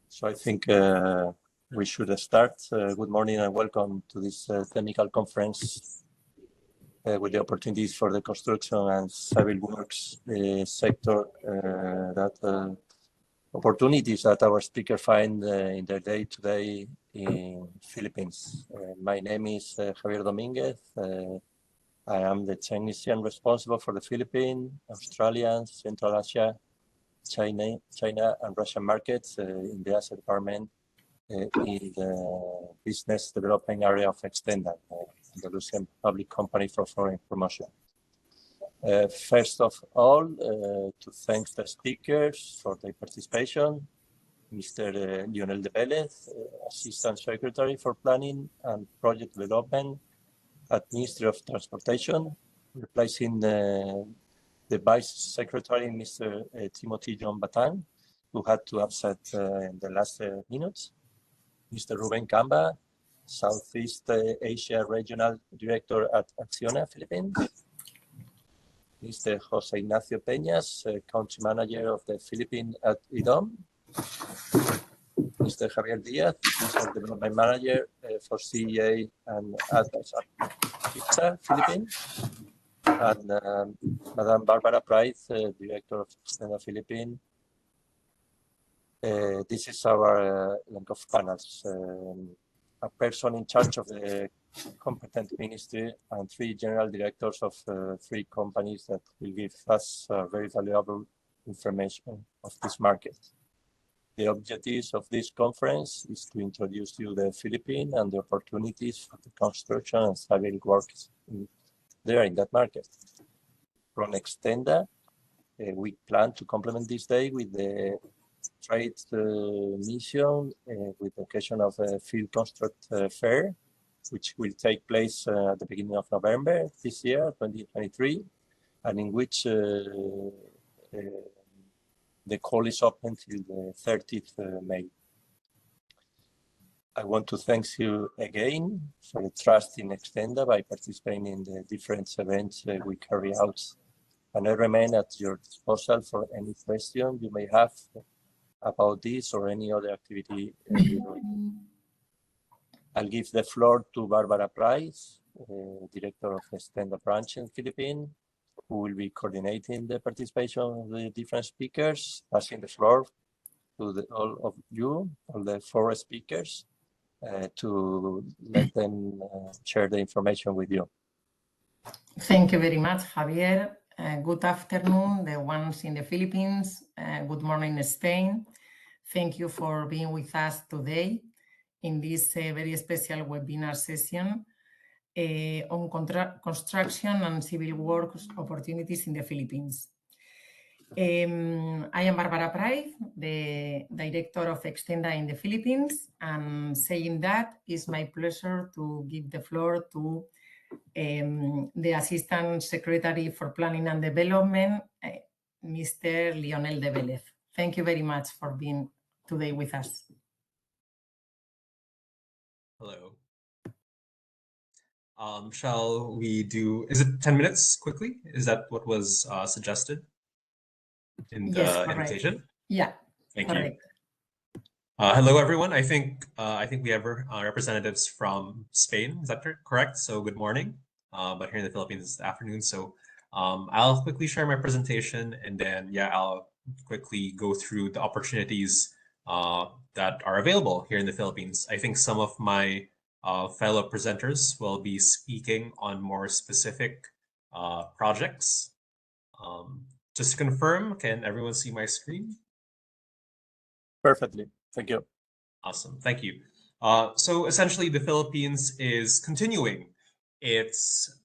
So I think we should start. Good morning and welcome to this technical conference with the opportunities for the construction and civil works sector, opportunities that our speaker find in their day-to-day in Philippines. My name is Javier Dominguez. I am the technician responsible for the Philippines, Australia, Central Asia, China and Russian markets in the asset department in the business development area of Extenda, the Russian public company for foreign promotion. First of all, to thank the speakers for their participation, Mr. Lionel de Vélez, Assistant Secretary for Planning and Project Development at Ministry of Transportation, replacing the Vice Secretary, Mr. Timothy John BATAN, who had to absent in the last minutes. Mr. Ruben CAMBA, Southeast Asia Regional Director at Acciona, Philippines. Mr. José Ignacio PEÑAS, Country Manager of the Philippines at IDOM. Mr. Javier DÍAZ, Business Development Manager for CEA and APRAIZ, Philippines. And Madam Bárbara, APRAIZ, Director of Extenda, Philippines. This is our link of panels. A person in charge of the competent ministry and 3 general directors of 3 companies that will give us very valuable information of this market. The objectives of this conference is to introduce you the Philippines and the opportunities for the construction and civil works there in that market. From Extenda, we plan to complement this day with the trade mission with the occasion of a field construct fair, which will take place at the beginning of November this year, 2023, and in which the call is open till the 30th May. I want to thank you again for the trust in Extenda by participating in the different events we carry out. And I remain at your disposal for any question you may have about this or any other activity you're doing. I'll give the floor to Bárbara APRAIZ, Director of Extenda branch in Philippines, who will be coordinating the participation of the different speakers, passing the floor to all of you, all the 4 speakers, to let them share the information with you. Thank you very much, Javier. Good afternoon, the ones in the Philippines. Good morning, Spain. Thank you for being with us today in this very special webinar session on construction and civil works opportunities in the Philippines. I am Bárbara APRAIZ, the Director of Extenda in the Philippines, and saying that, it's my pleasure to give the floor to the Assistant Secretary for Planning and Development, Mr. Lionel de Vélez. Thank you very much for being today with us. Hello. Shall we do, is it 10 minutes quickly? Is that what was suggested in the invitation? Yeah, thank correct. You. Hello, everyone. I think we have representatives from Spain. Is that correct? So good morning. But here in the Philippines, it's the afternoon. So I'll quickly share my presentation, and then I'll quickly go through the opportunities that are available here in the Philippines. I think some of my fellow presenters will be speaking on more specific projects. Just to confirm, can everyone see my screen? Perfectly. Thank you. Awesome. Thank you. So essentially, the Philippines is continuing its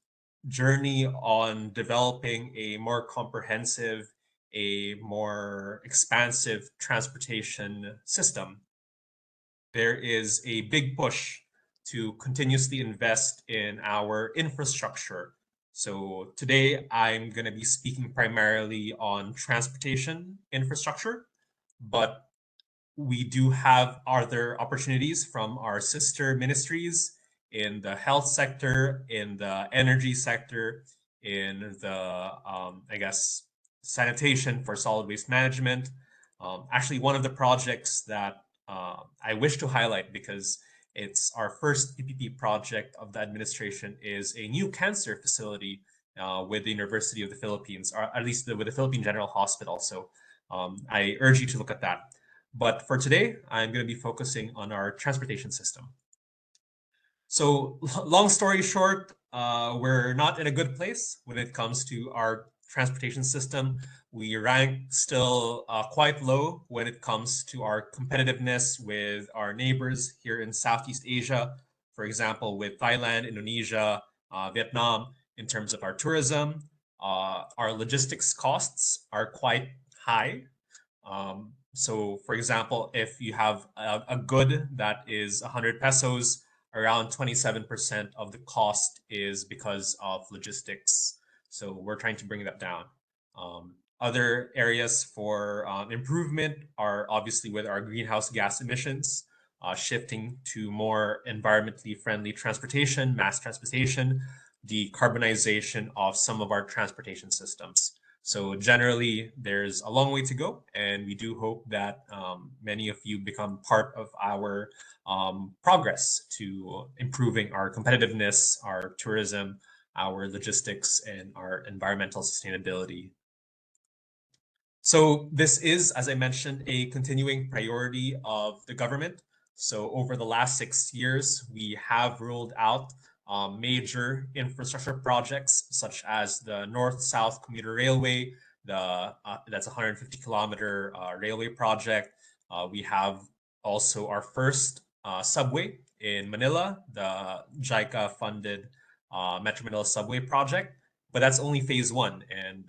journey on developing a more comprehensive, a more expansive transportation system. There is a big push to continuously invest in our infrastructure. So today I'm going to be speaking primarily on transportation infrastructure, but we do have other opportunities from our sister ministries in the health sector, in the energy sector, in the, sanitation, for solid waste management. Actually, one of the projects that I wish to highlight, because it's our first PPP project of the administration, is a new cancer facility with the University of the Philippines, or at least with the Philippine General Hospital. So I urge you to look at that. But for today, I'm going to be focusing on our transportation system. So long story short, we're not in a good place when it comes to our transportation system. We rank still quite low when it comes to our competitiveness with our neighbors here in Southeast Asia, for example, with Thailand, Indonesia, Vietnam. In terms of our tourism, our logistics costs are quite high. So for example, if you have a good that is 100 pesos, around 27% of the cost is because of logistics. So we're trying to bring that down. Other areas for improvement are obviously with our greenhouse gas emissions, shifting to more environmentally friendly transportation, mass transportation, decarbonization of some of our transportation systems. So generally, there's a long way to go, and we do hope that many of you become part of our progress to improving our competitiveness, our tourism, our logistics, and our environmental sustainability. So this is, as I mentioned, a continuing priority of the government. So over the last 6 years, we have rolled out major infrastructure projects such as the North-South Commuter Railway, that's a 150-kilometer railway project. We have also our first subway in Manila, the JICA-funded Metro Manila Subway project, but that's only phase 1, and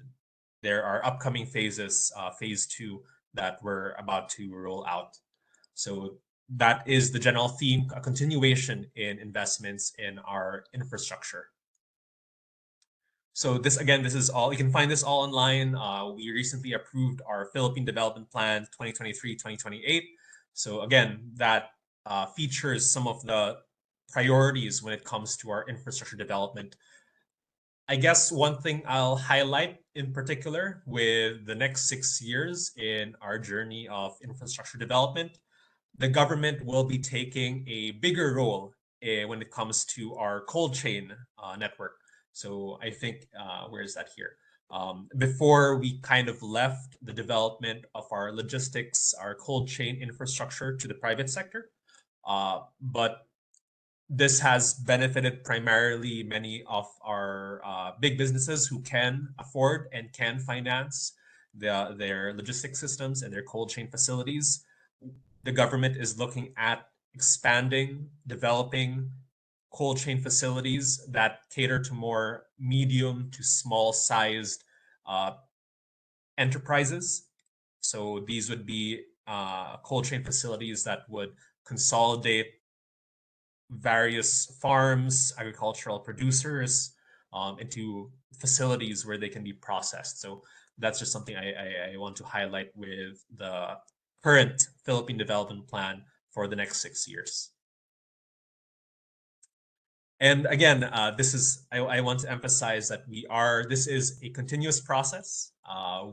there are upcoming phases, phase 2, that we're about to roll out. So that is the general theme, a continuation in investments in our infrastructure. So this is all, you can find this all online. We recently approved our Philippine Development Plan 2023-2028. So again, that features some of the priorities when it comes to our infrastructure development. I guess one thing I'll highlight in particular with the next 6 years in our journey of infrastructure development, the government will be taking a bigger role when it comes to our cold chain network. So I think, where is that here? Before we kind of left the development of our logistics, our cold chain infrastructure to the private sector. But this has benefited primarily many of our big businesses who can afford and can finance their logistics systems and their cold chain facilities. The government is looking at expanding, developing cold chain facilities that cater to more medium to small sized enterprises. So these would be cold chain facilities that would consolidate various farms, agricultural producers into facilities where they can be processed. So that's just something I want to highlight with the current Philippine Development Plan for the next 6 years. And again, I want to emphasize that this is a continuous process.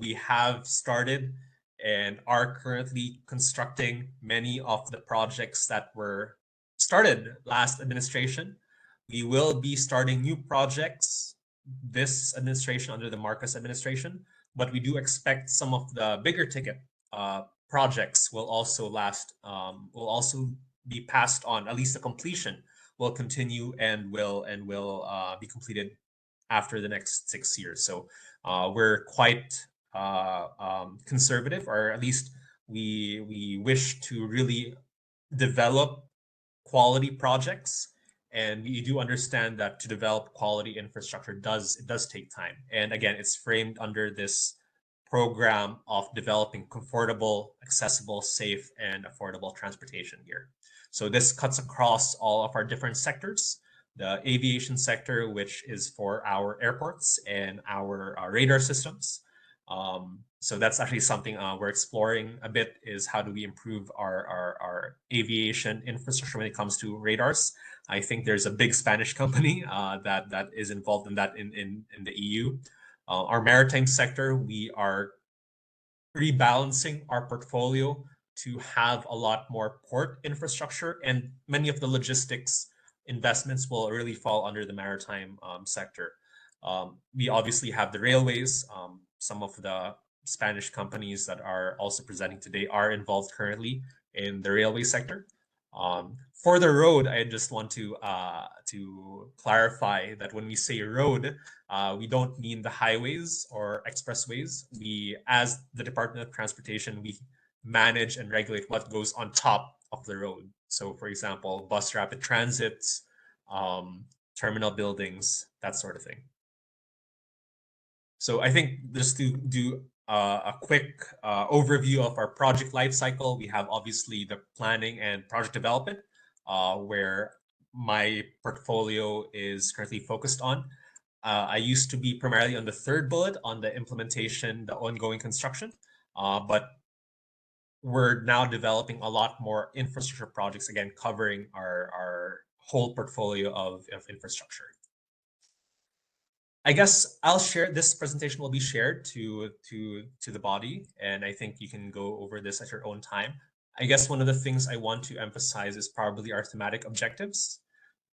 We have started and are currently constructing many of the projects that were started last administration. We will be starting new projects this administration under the Marcos administration, but we do expect some of the bigger ticket projects will also be passed on. At least the completion will continue and will be completed after the next 6 years. So we're quite conservative, or at least we wish to really develop quality projects, and you do understand that to develop quality infrastructure it does take time. And again, it's framed under this program of developing comfortable, accessible, safe, and affordable transportation here. So this cuts across all of our different sectors. The aviation sector, which is for our airports and our radar systems. So that's actually something we're exploring a bit, is how do we improve our aviation infrastructure when it comes to radars. I think there's a big Spanish company that is involved in that in the EU. Our maritime sector, we are rebalancing our portfolio to have a lot more port infrastructure, and many of the logistics investments will really fall under the maritime sector. We obviously have the railways. Some of the Spanish companies that are also presenting today are involved currently in the railway sector. For the road, I just want to clarify that when we say road, we don't mean the highways or expressways. We, as the Department of Transportation, we manage and regulate what goes on top of the road. So, for example, bus rapid transits, terminal buildings, that sort of thing. So I think just to do a quick overview of our project lifecycle, we have obviously the planning and project development, where my portfolio is currently focused on. I used to be primarily on the third bullet on the implementation, the ongoing construction, but we're now developing a lot more infrastructure projects, again, covering our whole portfolio of infrastructure. I guess I'll share, this presentation will be shared to the body, and I think you can go over this at your own time. I guess one of the things I want to emphasize is probably our thematic objectives.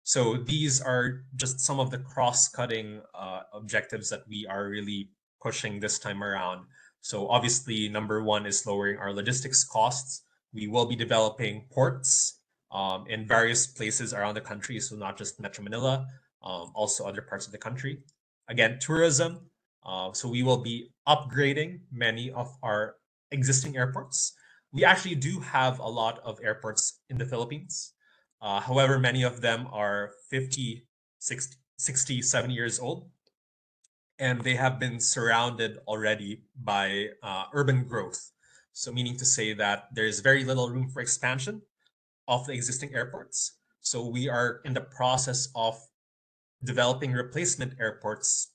So these are just some of the cross-cutting objectives that we are really pushing this time around. So obviously, number one is lowering our logistics costs. We will be developing ports in various places around the country, so not just Metro Manila, also other parts of the country. Again, tourism. So we will be upgrading many of our existing airports. We actually do have a lot of airports in the Philippines. However, many of them are 50, 60, 70 years old, and they have been surrounded already by urban growth. So meaning to say that there's very little room for expansion of the existing airports. So we are in the process of developing replacement airports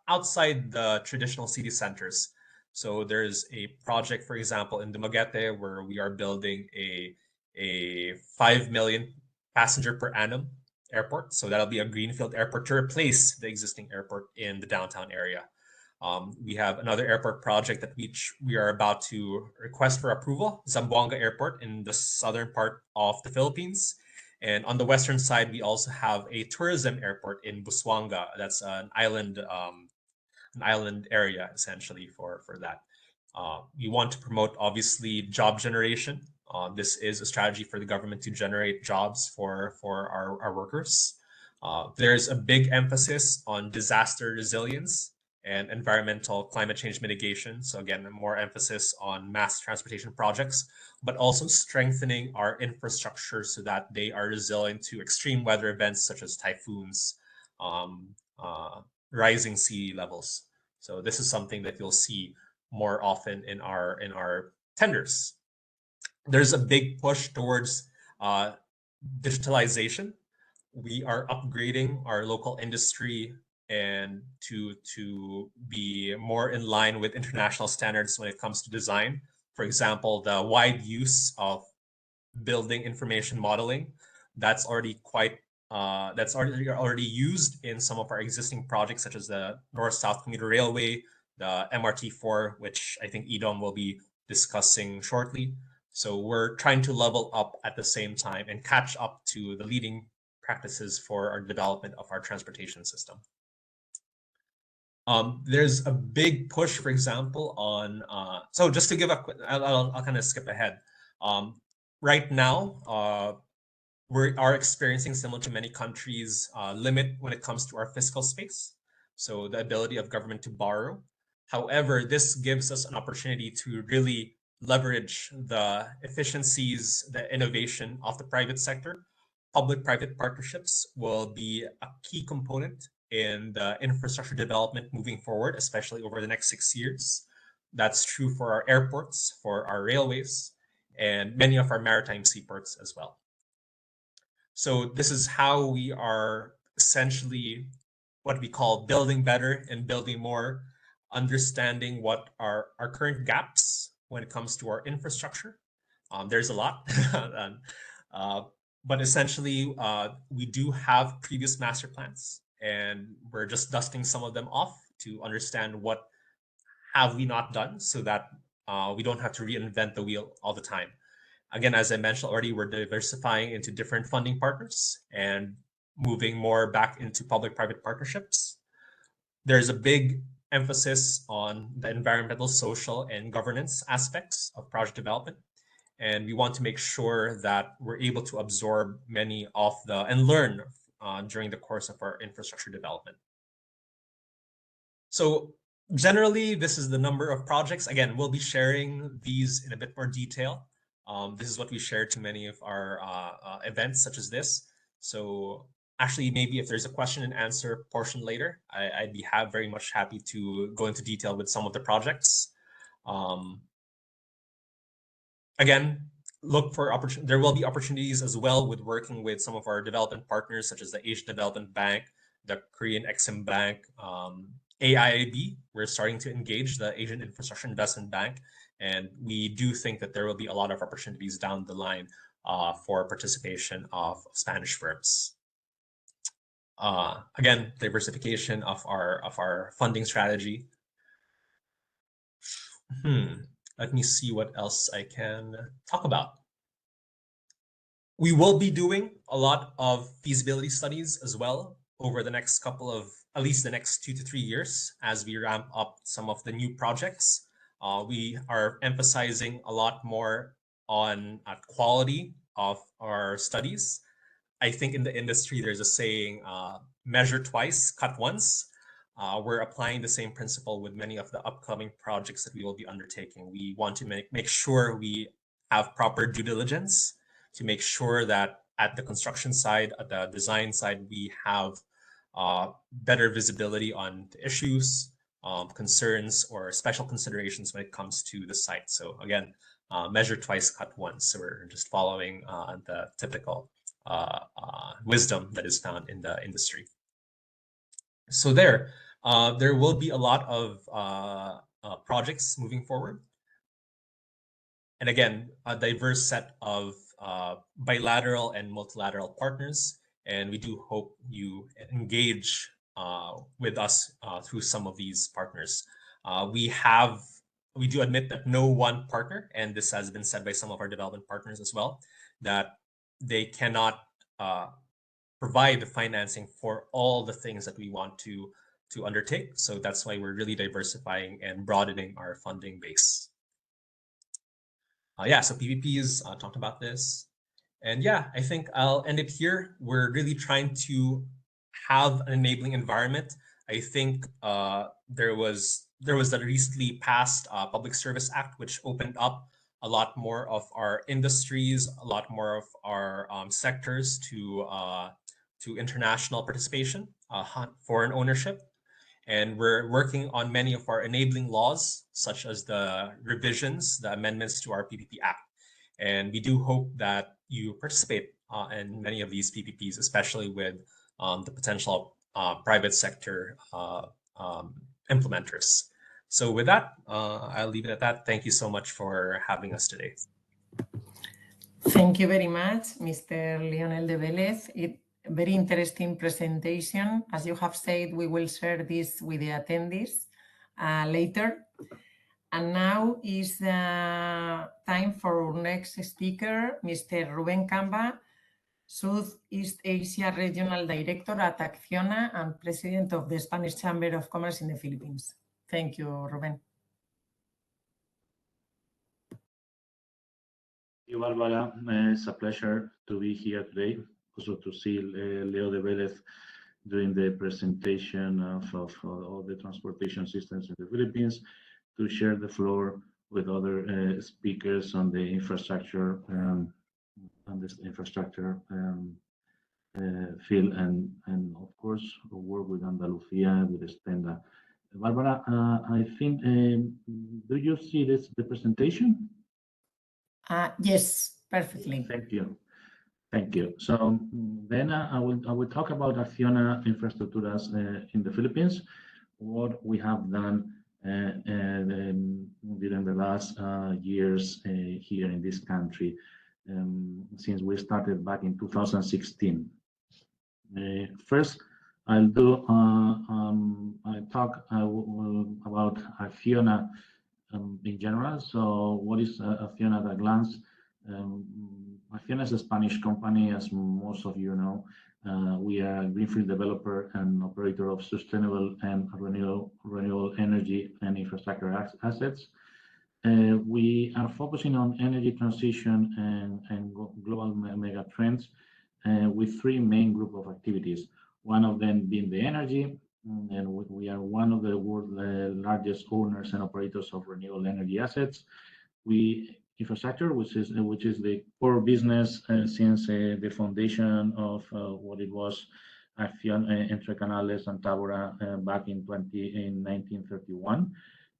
outside the traditional city centers. So there's a project, for example, in Dumaguete, where we are building a 5 million passenger per annum airport. So that'll be a greenfield airport to replace the existing airport in the downtown area. We have another airport project that we are about to request for approval, Zamboanga Airport in the southern part of the Philippines. And on the western side, we also have a tourism airport in Busuanga. That's an island area essentially for that. We want to promote obviously job generation. This is a strategy for the government to generate jobs for our workers. There's a big emphasis on disaster resilience and environmental climate change mitigation. So again, more emphasis on mass transportation projects, but also strengthening our infrastructure so that they are resilient to extreme weather events such as typhoons, rising sea levels. So this is something that you'll see more often in our tenders. There's a big push towards digitalization. We are upgrading our local industry and to be more in line with international standards when it comes to design. For example, the wide use of building information modeling, that's already already used in some of our existing projects, such as the North-South Commuter Railway, the MRT4, which I think Edom will be discussing shortly. So we're trying to level up at the same time and catch up to the leading practices for our development of our transportation system. There's a big push, for example, on, so just to give a quick, I'll kind of skip ahead. Right now, we are experiencing, similar to many countries, limit when it comes to our fiscal space. So the ability of government to borrow. However, this gives us an opportunity to really leverage the efficiencies, the innovation of the private sector. Public-private partnerships will be a key component in the infrastructure development moving forward, especially over the next 6 years. That's true for our airports, for our railways, and many of our maritime seaports as well. So this is how we are essentially what we call building better and building more, understanding what are our current gaps when it comes to our infrastructure. There's a lot, but essentially we do have previous master plans, and we're just dusting some of them off to understand what have we not done so that we don't have to reinvent the wheel all the time. Again, as I mentioned already, we're diversifying into different funding partners and moving more back into public-private partnerships. There's a big emphasis on the environmental, social, and governance aspects of project development. And we want to make sure that we're able to absorb many of the and learn during the course of our infrastructure development. So generally, this is the number of projects. Again, we'll be sharing these in a bit more detail. This is what we share to many of our events such as this. So actually, maybe if there's a question and answer portion later, I'd be very much happy to go into detail with some of the projects. Again, look for opportunities. There will be opportunities as well with working with some of our development partners, such as the Asian Development Bank, the Korean Exim Bank, AIIB. We're starting to engage the Asian Infrastructure Investment Bank, and we do think that there will be a lot of opportunities down the line for participation of Spanish firms. Again, diversification of our funding strategy. Let me see what else I can talk about. We will be doing a lot of feasibility studies as well over the next couple of, at least the next 2 to 3 years, as we ramp up some of the new projects. We are emphasizing a lot more on quality of our studies. I think in the industry, there's a saying, measure twice, cut once. We're applying the same principle with many of the upcoming projects that we will be undertaking. We want to make sure we have proper due diligence to make sure that at the construction side, at the design side, we have better visibility on the issues, concerns, or special considerations when it comes to the site. So again, measure twice, cut once. So we're just following the typical wisdom that is found in the industry. So there will be a lot of projects moving forward. And again, a diverse set of bilateral and multilateral partners. And we do hope you engage with us through some of these partners. We do admit that no one partner, and this has been said by some of our development partners as well, that they cannot provide the financing for all the things that we want to undertake. So that's why we're really diversifying and broadening our funding base. So PPPs, talked about this. And yeah, I think I'll end it here. We're really trying to have an enabling environment. I think there was the recently passed Public Service Act, which opened up a lot more of our industries, a lot more of our sectors to international participation, foreign ownership. And we're working on many of our enabling laws, such as the revisions, the amendments to our PPP Act. And we do hope that you participate in many of these PPPs, especially with the potential private sector implementers. So with that, I'll leave it at that. Thank you so much for having us today. Thank you very much, Mr. Lionel de Velez. Very interesting presentation. As you have said, we will share this with the attendees later. And now is time for our next speaker, Mr. Ruben CAMBA, Southeast Asia Regional Director at Acciona and President of the Spanish Chamber of Commerce in the Philippines. Thank you, Ruben. Thank you, Bárbara. It's a pleasure to be here today. Also to see Leo de Velez doing the presentation of all the transportation systems in the Philippines, to share the floor with other speakers on the infrastructure field, and of course work with Andalusia, with Extenda. Bárbara, I think, do you see the presentation? Yes, perfectly. Thank you. Thank you. So then I will talk about Acciona Infraestructuras in the Philippines, what we have done during the last years here in this country, since we started back in 2016. First, I'll do I talk about Acciona in general. So what is Acciona at a glance? Acciona is a Spanish company, as most of you know. We are a greenfield developer and operator of sustainable and renewable energy and infrastructure assets. We are focusing on energy transition and global mega trends with three main group of activities. One of them being the energy, and we are one of the world's largest owners and operators of renewable energy assets. Infrastructure, which is the core business since the foundation of what it was Acciona Entre Canales and Tábora back in 1931.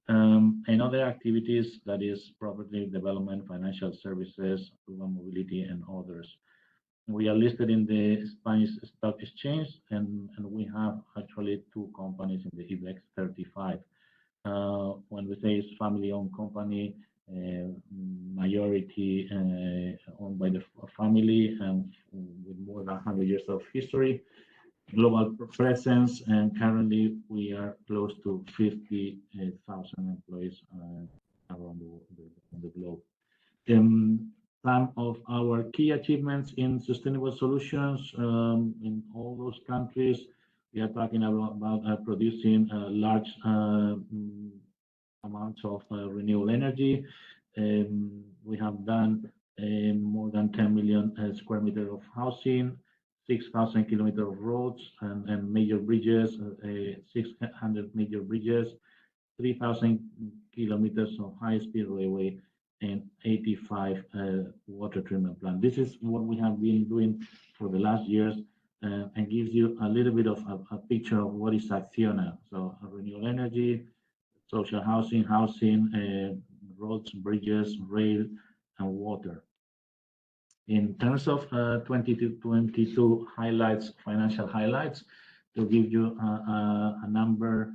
And other activities, that is property development, financial services, urban mobility, and others. We are listed in the Spanish Stock Exchange, and we have actually two companies in the IBEX 35. When we say it's family-owned company, majority owned by the family and with more than 100 years of history, global presence, and currently we are close to 50,000 employees around the globe. Some of our key achievements in sustainable solutions in all those countries, we are talking about producing large amounts of renewable energy. We have done more than 10 million square meters of housing, 6,000 kilometers of roads and major bridges, 600 major bridges, 3,000 kilometers of high-speed railway, and 85 water treatment plants. This is what we have been doing for the last years and gives you a little bit of a picture of what is Acciona. So renewable energy, social housing, roads, bridges, rail, and water. In terms of 2022 highlights, financial highlights, to give you a number,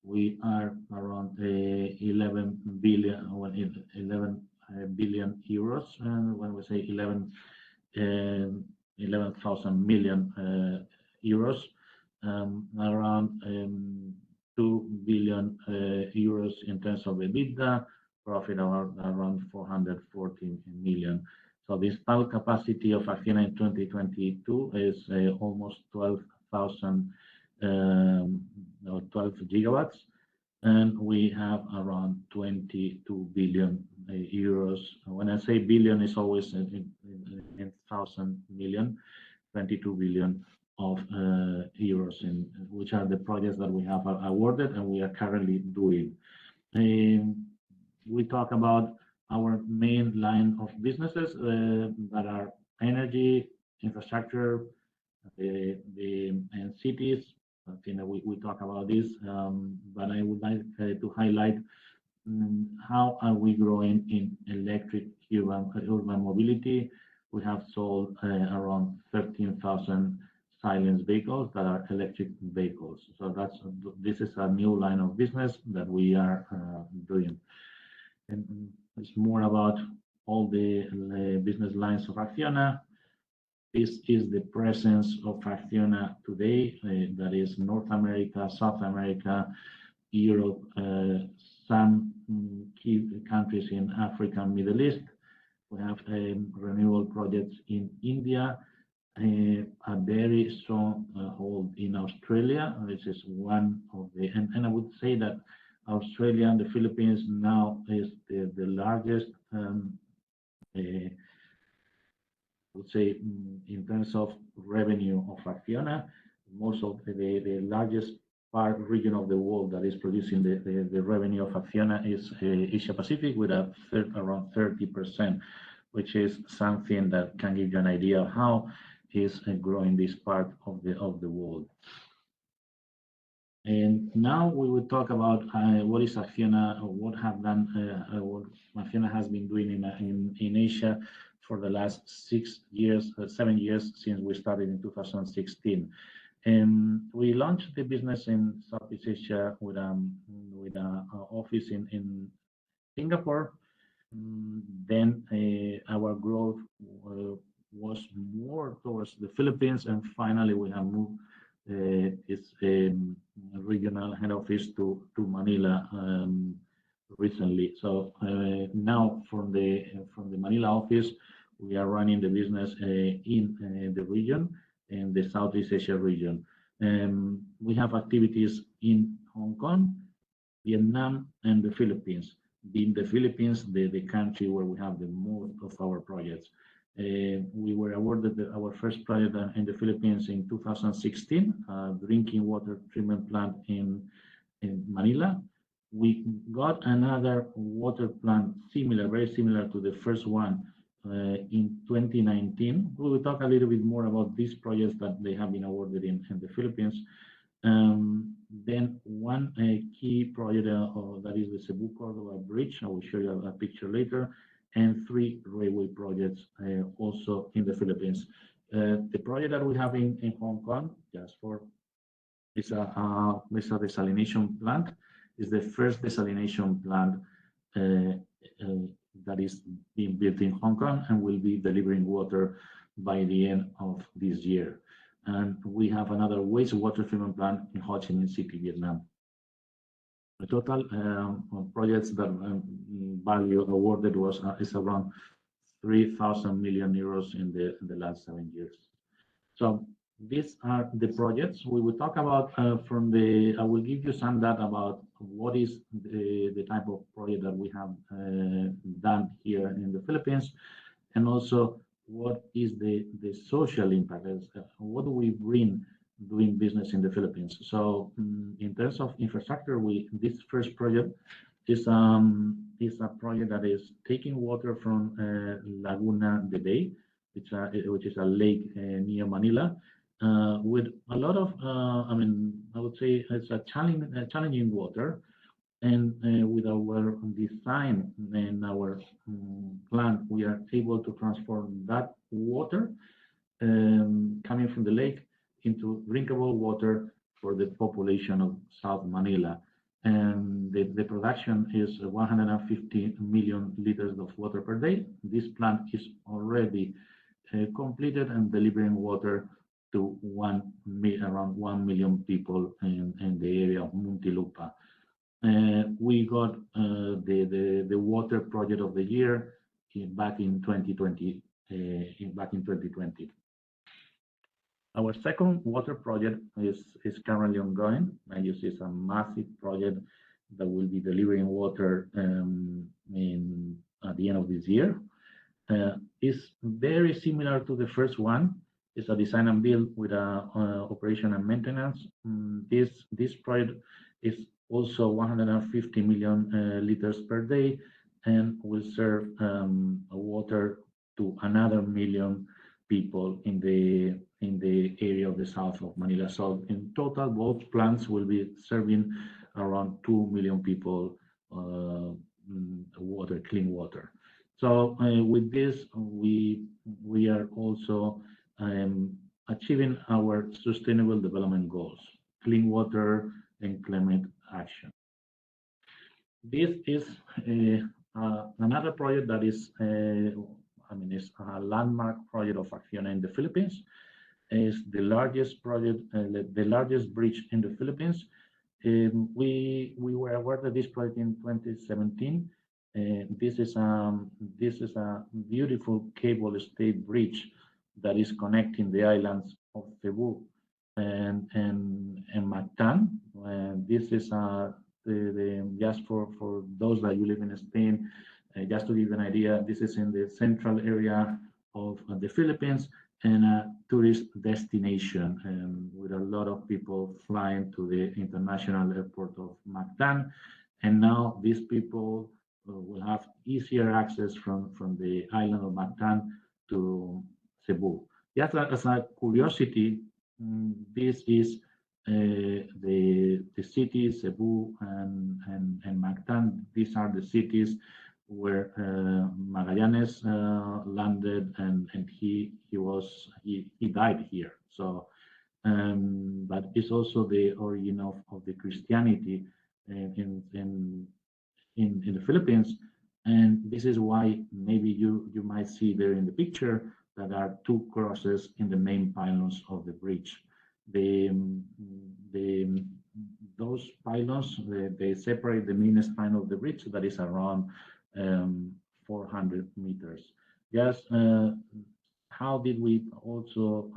we are around 11 billion euros, and when we say 11,000 million euros, around 2 billion euros in terms of EBITDA, profit around 414 million. So the installed capacity of Acciona in 2022 is almost 12 gigawatts, and we have around 22 billion euros. When I say billion, it's always in 1,000 million, 22 billion of euros, in which are the projects that we have awarded and we are currently doing. We talk about our main line of businesses that are energy, infrastructure, and cities. We talk about this, but I would like to highlight how are we growing in electric urban mobility. We have sold around 13,000 silence vehicles that are electric vehicles. So this is a new line of business that we are doing. And it's more about all the business lines of Acciona. This is the presence of Acciona today, that is North America, South America, Europe, some key countries in Africa and Middle East. We have renewable projects in India, a very strong hold in Australia. This is one of the, and I would say that Australia and the Philippines now is the largest, I would say, in terms of revenue of Acciona. Most of the largest region of the world that is producing the revenue of Acciona is Asia Pacific, with around 30%, which is something that can give you an idea of how is growing this part of the world. And now we will talk about what is Acciona, or what Acciona has been doing in Asia for the last 7 years since we started in 2016. And we launched the business in Southeast Asia with an office in Singapore. Then our growth was more towards the Philippines, and finally we have moved its regional head office to Manila recently. So now from the Manila office, we are running the business in the region, in the Southeast Asia region. We have activities in Hong Kong, Vietnam, and the Philippines. In the Philippines, the country where we have the most of our projects. We were awarded our first project in the Philippines in 2016, drinking water treatment plant in Manila. We got another water plant similar, very similar to the first one in 2019. We will talk a little bit more about these projects that they have been awarded in the Philippines. Then one key project that is the Cebu-Cordova Bridge. I will show you a picture later, and 3 railway projects also in the Philippines. The project that we have in Hong Kong, just for, it's a desalination plant. It's the first desalination plant that is being built in Hong Kong and will be delivering water by the end of this year. And we have another wastewater treatment plant in Ho Chi Minh City, Vietnam. The total projects that value awarded is around 3,000 million euros in the last 7 years. So these are the projects we will talk about from the. I will give you some data about what is the type of project that we have done here in the Philippines, and also what is the social impact. What do we bring doing business in the Philippines? So in terms of infrastructure, this first project is a project that is taking water from Laguna de Bay, which is a lake near Manila, with a lot of I would say it's a challenging water. And with our design and our plant, we are able to transform that water coming from the lake into drinkable water for the population of South Manila. And the production is 150 million liters of water per day. This plant is already completed and delivering water to around 1 million people in the area of Muntinlupa. We got the water project of the year back in 2020. Our second water project is currently ongoing. And you see it's a massive project that will be delivering water at the end of this year. It's very similar to the first one. It's a design and build with operation and maintenance. This project is also 150 million liters per day and will serve water to another million people in the area of the south of Manila. So in total, both plants will be serving around 2 million people clean water. So with this, we are also achieving our sustainable development goals, clean water and climate action. This is another project that is, it's a landmark project of Acciona in the Philippines. It's the largest project, the largest bridge in the Philippines. We were awarded this project in 2017. This is a beautiful cable-stayed bridge that is connecting the islands of Cebu and Mactan. This is just for those that you live in Spain, just to give you an idea, this is in the central area of the Philippines and a tourist destination with a lot of people flying to the international airport of Mactan. And now these people will have easier access from the island of Mactan to Cebu. Just as a curiosity, this is the city, Cebu and Mactan. These are the cities where Magallanes landed, and he died here. So, but it's also the origin of the Christianity in the Philippines, and this is why maybe you might see there in the picture that there are 2 crosses in the main pylons of the bridge. Those pylons, they separate the main span of the bridge, that is around 400 meters. Just how did we also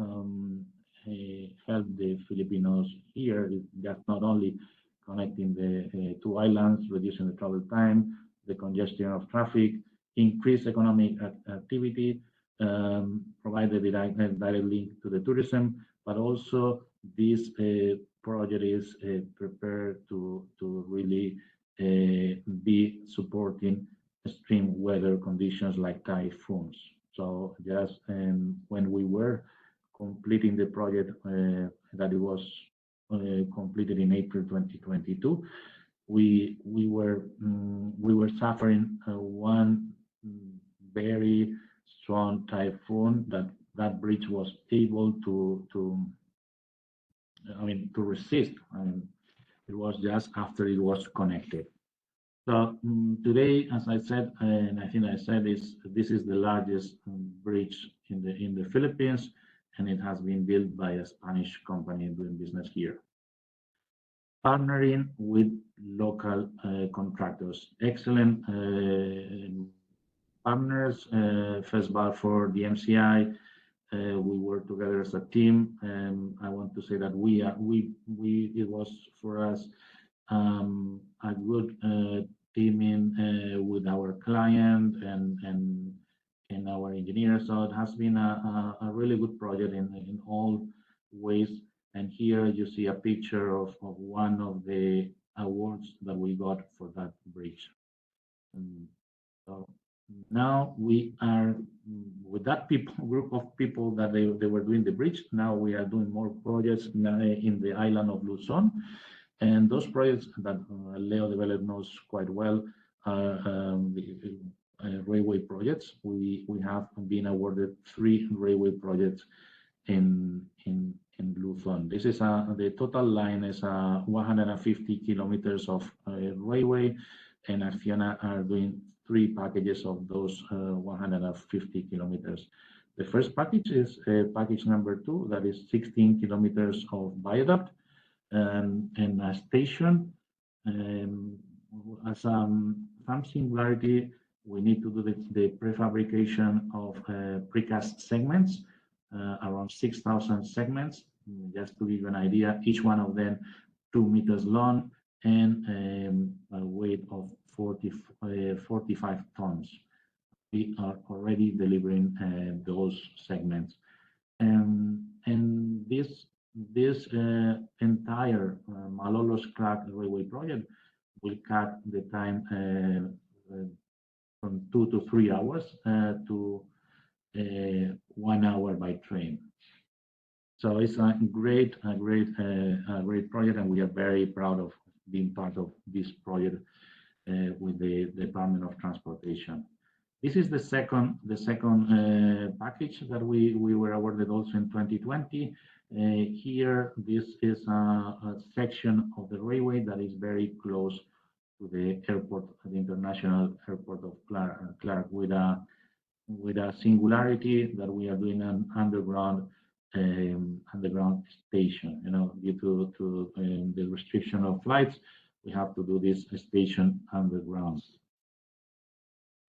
help the Filipinos here? Just not only connecting the two islands, reducing the travel time, the congestion of traffic, increase economic activity, provide a direct link to the tourism, but also this project is prepared to really be supporting extreme weather conditions like typhoons. So just when we were completing the project, that it was completed in April 2022, we were suffering one very strong typhoon that bridge was able to resist. It was just after it was connected. So today, as I said, and I think I said this is the largest bridge in the Philippines, and it has been built by a Spanish company doing business here. Partnering with local contractors, excellent partners. First of all, for the MCI, we work together as a team, and I want to say that it was for us a good teaming with our client and our engineers. So it has been a really good project in all ways. And here you see a picture of one of the awards that we got for that bridge. So now we are with that group of people that they were doing the bridge. Now we are doing more projects in the island of Luzon. And those projects that Leo Develop knows quite well are the railway projects. We have been awarded 3 railway projects in Luzon. This is the total line is 150 kilometers of railway, and Acciona are doing 3 packages of those 150 kilometers. The first package is package number 2, that is 16 kilometers of viaduct and a station. As some similarity, we need to do the prefabrication of precast segments, around 6,000 segments. Just to give you an idea, each one of them 2 meters long and a weight of 45 tons. We are already delivering those segments, and this entire Malolos Crack Railway project will cut the time from 2 to 3 hours to 1 hour by train. So it's a great project, and we are very proud of being part of this project with the Department of Transportation. This is the second package that we were awarded also in 2020. Here, this is a section of the railway that is very close to the airport, the international airport of Clark, with a singularity that we are doing an underground station. You know, due to the restriction of flights, we have to do this station underground.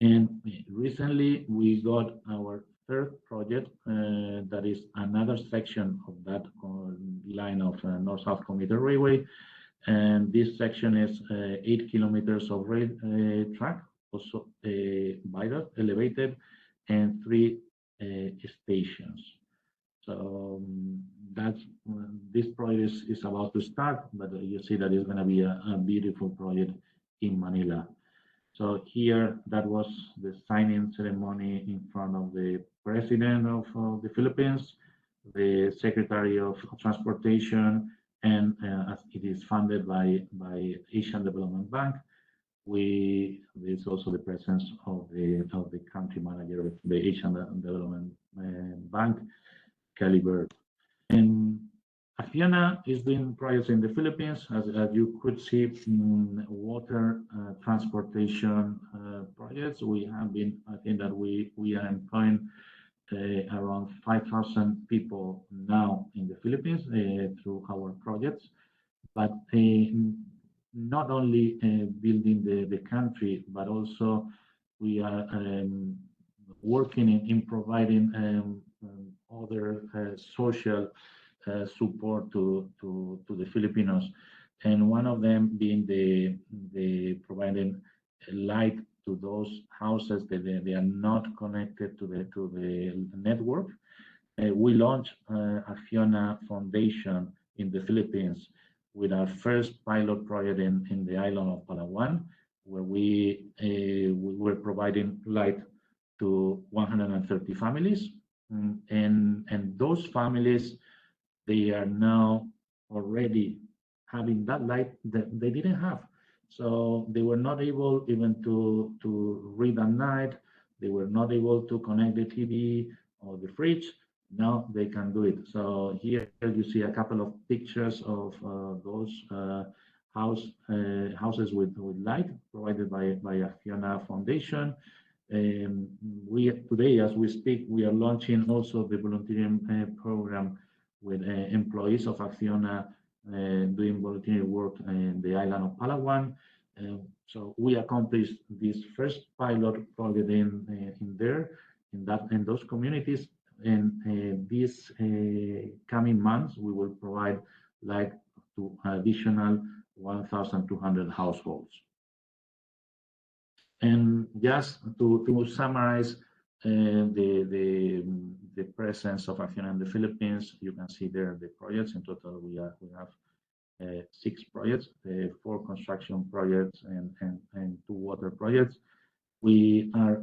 And recently we got our 3rd project, that is another section of that line of North-South Commuter Railway. And this section is 8 kilometers of rail track, also viaduct, elevated, and 3 stations. So this project is about to start, but you see that it's going to be a beautiful project in Manila. So here, that was the signing ceremony in front of the President of the Philippines, the Secretary of Transportation, and as it is funded by Asian Development Bank, there's also the presence of the country manager of the Asian Development Bank, Kelly Bird. And Acciona is doing projects in the Philippines, as you could see, water transportation projects. We have been, I think that we are employing around 5,000 people now in the Philippines through our projects. But not only building the country, but also we are working in providing other social support to the Filipinos, and one of them being the providing light to those houses that they are not connected to the network. We launched Acciona Foundation in the Philippines with our first pilot project in the island of Palawan, where we were providing light to 130 families, and those families, they are now already having that light that they didn't have. So they were not able even to read at night. They were not able to connect the TV or the fridge. Now they can do it. So here you see a couple of pictures of those houses with light provided by Acciona Foundation. Today, as we speak, we are launching also the volunteering program with employees of Acciona doing volunteering work in the island of Palawan. So we accomplished this first pilot project in those communities. And these coming months, we will provide light to additional 1,200 households. And just to summarize the presence of Acciona in the Philippines, you can see there the projects. In total, we have 6 projects, 4 construction projects and 2 water projects. We are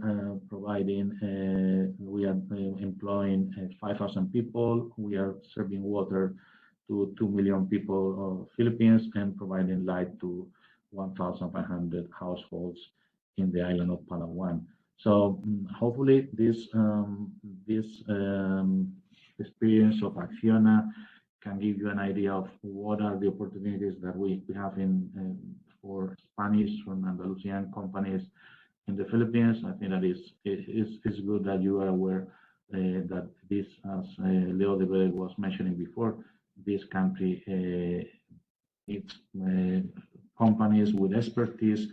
employing 5,000 people. We are serving water to 2 million people of Philippines and providing light to 1,500 households in the island of Palawan. So hopefully this experience of Acciona can give you an idea of what are the opportunities that we have for Spanish, from Andalusian companies in the Philippines. I think that it's good that you are aware that this, as Leo de Vélez was mentioning before, this country needs companies with expertise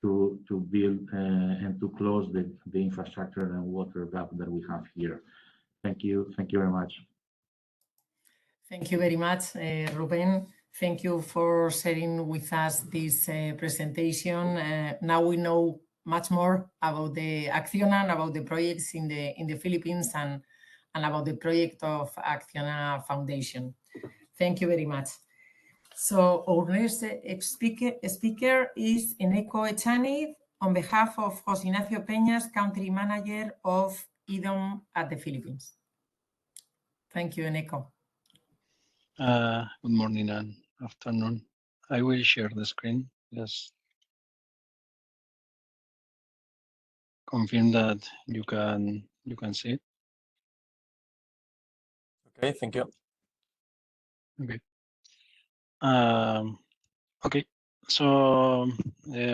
to build and to close the infrastructure and water gap that we have here. Thank you very much. Thank you very much, Ruben. Thank you for sharing with us this presentation. Now we know much more about the Acciona and about the projects in the Philippines and about the project of Acciona Foundation. Thank you very much. So our next speaker is Eneko Echaniz on behalf of José Ignacio PEÑAS, Country Manager of IDOM at the Philippines. Thank you, Eneko. Good morning and afternoon. I will share the screen. Just confirm that you can see it. Okay, thank you. Okay. Okay. So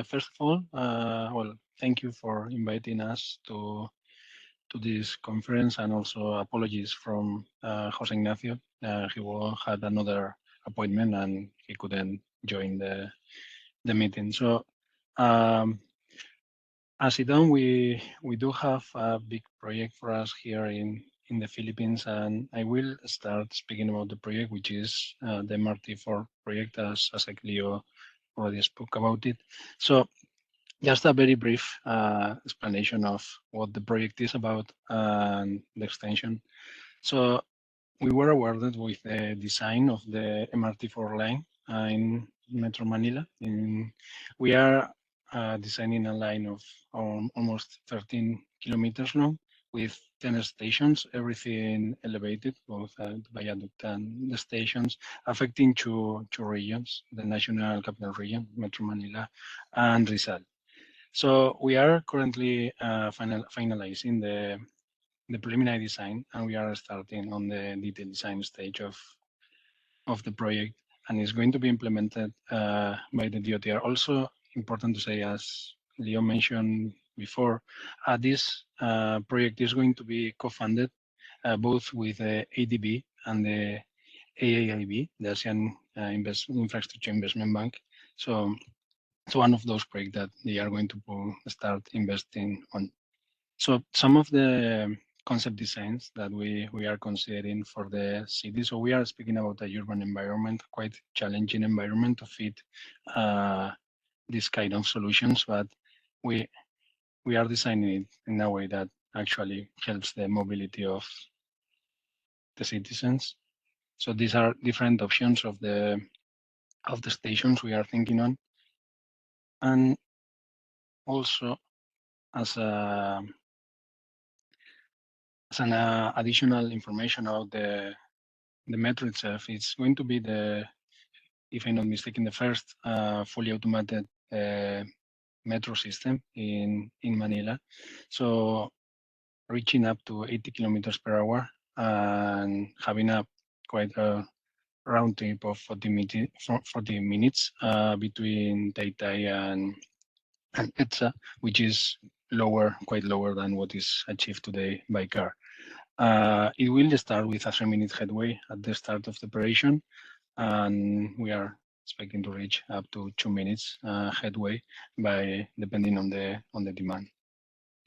first of all, well, thank you for inviting us to this conference, and also apologies from José Ignacio. He had another appointment and he couldn't join the meeting. So as IDOM, we do have a big project for us here in the Philippines, and I will start speaking about the project, which is the MRT4 project, as Leo already spoke about it. So just a very brief explanation of what the project is about and the extension. So we were awarded with the design of the MRT4 line in Metro Manila. We are designing a line of almost 13 kilometers long with 10 stations, everything elevated, both the viaduct and the stations, affecting two regions, the National Capital Region, Metro Manila, and Rizal. So we are currently finalizing the preliminary design, and we are starting on the detailed design stage of the project, and it's going to be implemented by the DOTR. Also important to say, as Leo mentioned before. This project is going to be co-funded both with the ADB and the AAIB, the ASEAN Infrastructure Investment Bank. So it's one of those projects that they are going to start investing on. So some of the concept designs that we are considering for the city. So we are speaking about a urban environment, quite challenging environment to fit this kind of solutions, but we are designing it in a way that actually helps the mobility of the citizens. So these are different options of the stations we are thinking on, and also as an additional information about the metro itself, it's going to be if I'm not mistaken, the first fully automated metro system in Manila. So reaching up to 80 kilometers per hour and having a quite a round trip of 40 minutes between Taytay and EDSA, which is quite lower than what is achieved today by car. It will start with a 3-minute headway at the start of the operation, and we are expecting to reach up to 2 minutes headway depending on the demand.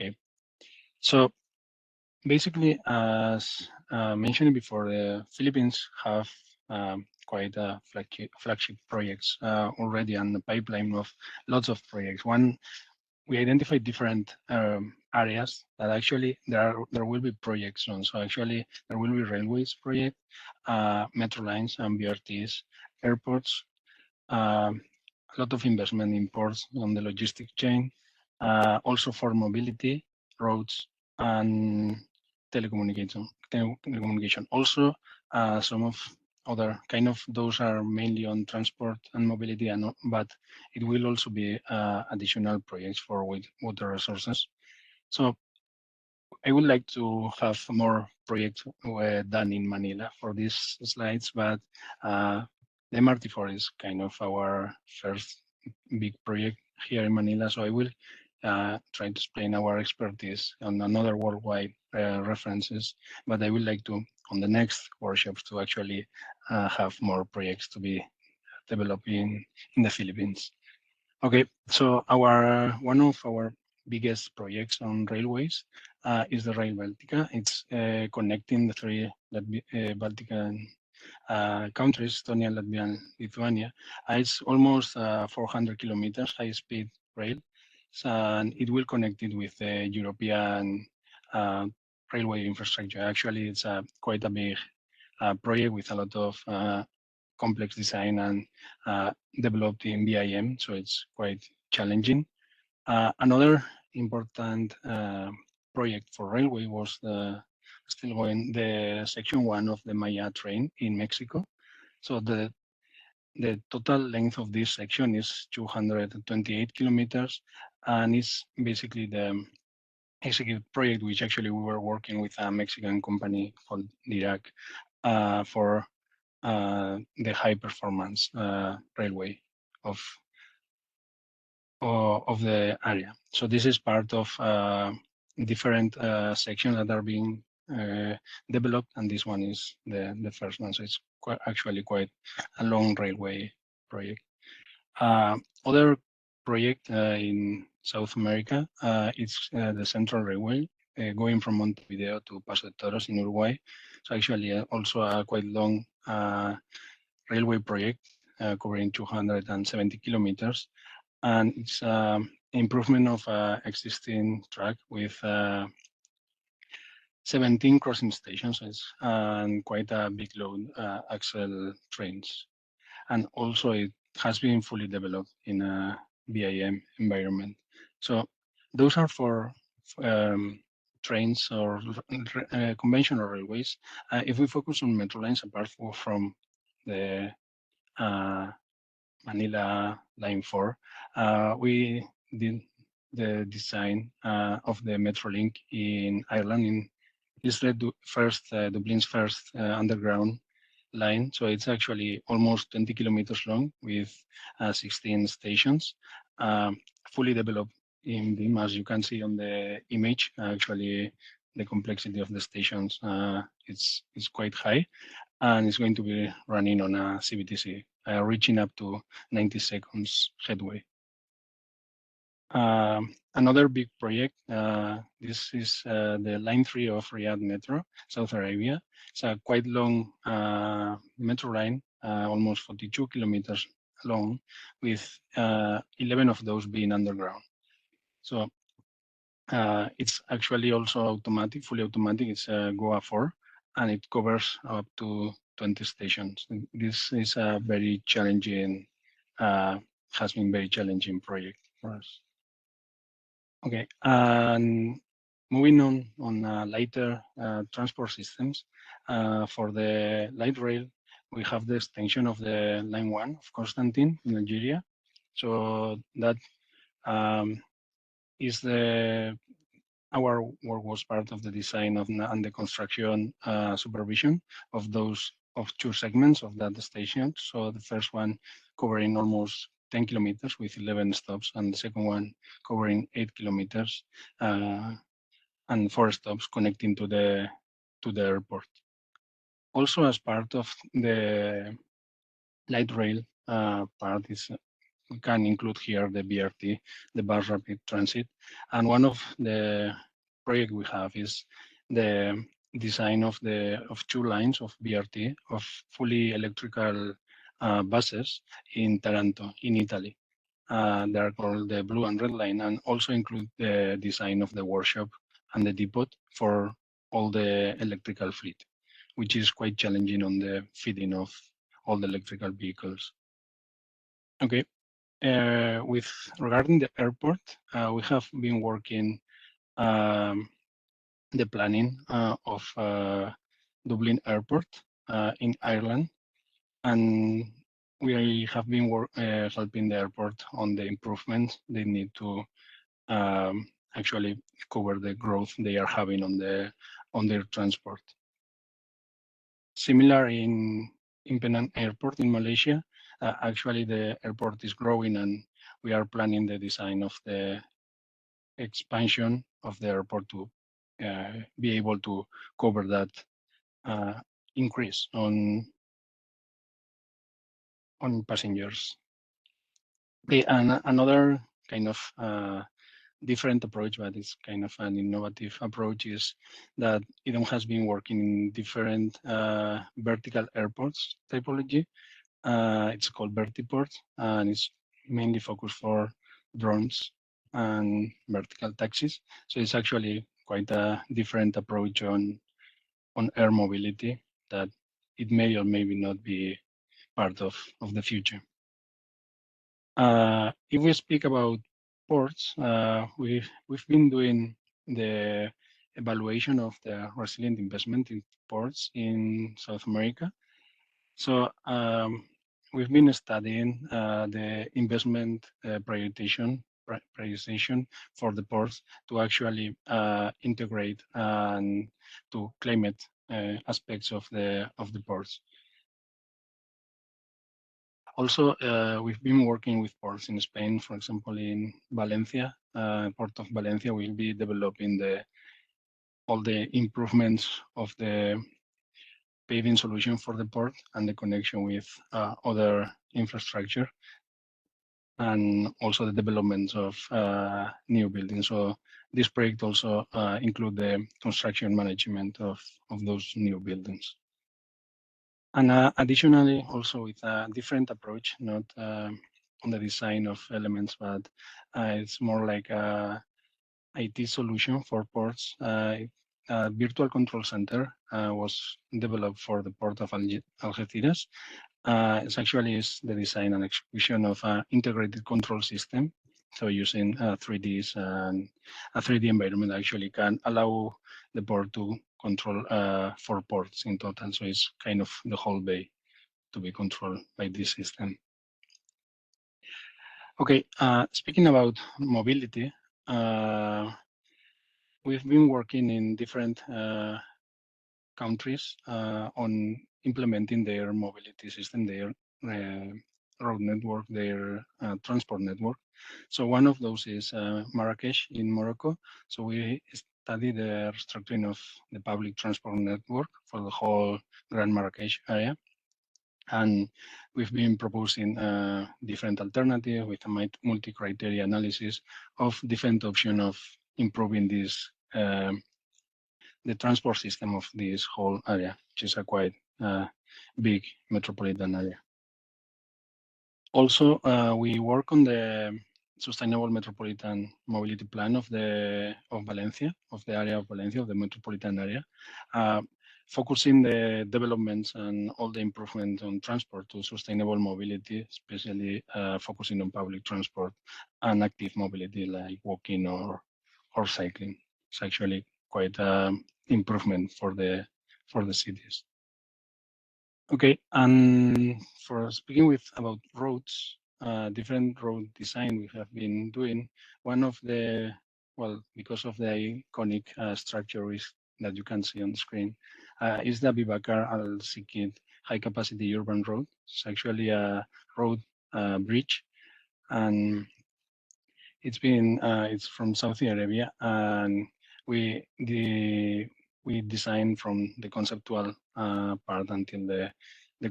Okay, so basically, as mentioned before, the Philippines have quite a flagship projects already on the pipeline of lots of projects. We identified different areas that actually there will be projects on. So actually there will be railways project, metro lines and BRTs, airports, a lot of investment in ports on the logistic chain, also for mobility, roads and telecommunication. Also, some of other kind of those are mainly on transport and mobility, but it will also be additional projects for water resources. So I would like to have more projects done in Manila for these slides, but the MRT4 is kind of our first big project here in Manila. So I will try to explain our expertise on another worldwide references, but I would like to, on the next workshops, to actually have more projects to be developing in the Philippines. Okay, so one of our biggest projects on railways is the Rail Baltica. It's connecting the three Baltican countries, Estonia, Latvia, and Lithuania. It's almost 400 kilometers high-speed rail, and it will connect it with the European railway infrastructure. Actually, it's quite a big project with a lot of complex design and developed in BIM, so it's quite challenging. Another important project for railway was the section 1 of the Maya train in Mexico. So the total length of this section is 228 kilometers, and it's basically the executive project, which actually we were working with a Mexican company called DÍAZ for the high performance railway of the area. So this is part of different sections that are being developed, and this one is the first one. So it's actually quite a long railway project. Other project in South America, it's the Central Railway going from Montevideo to Paso de Toros in Uruguay. So actually also a quite long railway project covering 270 kilometers. And it's improvement of existing track with 17 crossing stations and quite a big load axle trains. And also it has been fully developed in a BIM environment. So those are for trains or conventional railways. If we focus on metro lines, apart from the Manila Line 4, we did the design of the Metrolink in Ireland. It's the first, Dublin's first underground line. So it's actually almost 20 kilometers long with 16 stations, fully developed in BIM. As you can see on the image, actually the complexity of the stations is quite high, and it's going to be running on a CBTC, reaching up to 90 seconds headway. Another big project, this is the Line 3 of Riyadh Metro, Saudi Arabia. It's a quite long metro line, almost 42 kilometers long, with 11 of those being underground. So it's actually also automatic, fully automatic. It's a GOA 4, and it covers up to 20 stations. This is a very challenging, has been very challenging project for us. Okay, and moving on lighter transport systems. For the light rail, we have the extension of the Line 1 of Constantine in Algeria. So that is our work was part of the design and the construction supervision of two segments of that station. So the first one covering almost 10 kilometers with 11 stops, and the second one covering 8 kilometers and 4 stops connecting to the airport. Also, as part of the light rail part, we can include here the BRT, the bus rapid transit, and one of the project we have is the design of 2 lines of BRT of fully electrical buses in Taranto, in Italy. They are called the blue and red line, and also include the design of the workshop and the depot for all the electrical fleet, which is quite challenging on the feeding of all the electrical vehicles. Okay, with regarding the airport, we have been working the planning of Dublin Airport in Ireland, and we have been helping the airport on the improvements they need to actually cover the growth they are having on their transport. Similar in Penang Airport in Malaysia, actually the airport is growing, and we are planning the design of the expansion of the airport to be able to cover that increase on passengers. Okay, and another kind of different approach, but it's kind of an innovative approach, is that Idom has been working in different vertical airports typology. It's called Vertiport, and it's mainly focused for drones and vertical taxis. So it's actually quite a different approach on air mobility that it may or maybe not be part of the future. If we speak about ports, we've been doing the evaluation of the resilient investment in ports in South America. So we've been studying the investment prioritization for the ports to actually integrate and to climate aspects of the ports. Also, we've been working with ports in Spain. For example, in Valencia, Port of Valencia will be developing all the improvements of the paving solution for the port and the connection with other infrastructure, and also the developments of new buildings. So this project also include the construction management of those new buildings. And additionally, also with a different approach, not on the design of elements, but it's more like a IT solution for ports. A virtual control center was developed for the port of Algeciras. It's actually the design and execution of an integrated control system. So using 3Ds and a 3D environment actually can allow the port to control 4 ports in total. So it's kind of the whole bay to be controlled by this system. Okay, speaking about mobility, we've been working in different countries on implementing their mobility system, their road network, their transport network. So one of those is Marrakesh in Morocco. So we study the restructuring of the public transport network for the whole Grand Marrakesh area. And we've been proposing different alternatives with a multi-criteria analysis of different options of improving this the transport system of this whole area, which is a quite big metropolitan area. Also, we work on the Sustainable Metropolitan Mobility Plan of Valencia, of the area of Valencia, of the metropolitan area, focusing the developments and all the improvement on transport to sustainable mobility, especially focusing on public transport and active mobility like walking or cycling. It's actually quite improvement for the cities. Okay, and for speaking about roads, different road design we have been doing. One of the, well, because of the iconic structure is that you can see on the screen, is the Abubakar Al-Sikid high capacity urban road. It's actually a road bridge, and it's from Saudi Arabia, and we designed from the conceptual part until the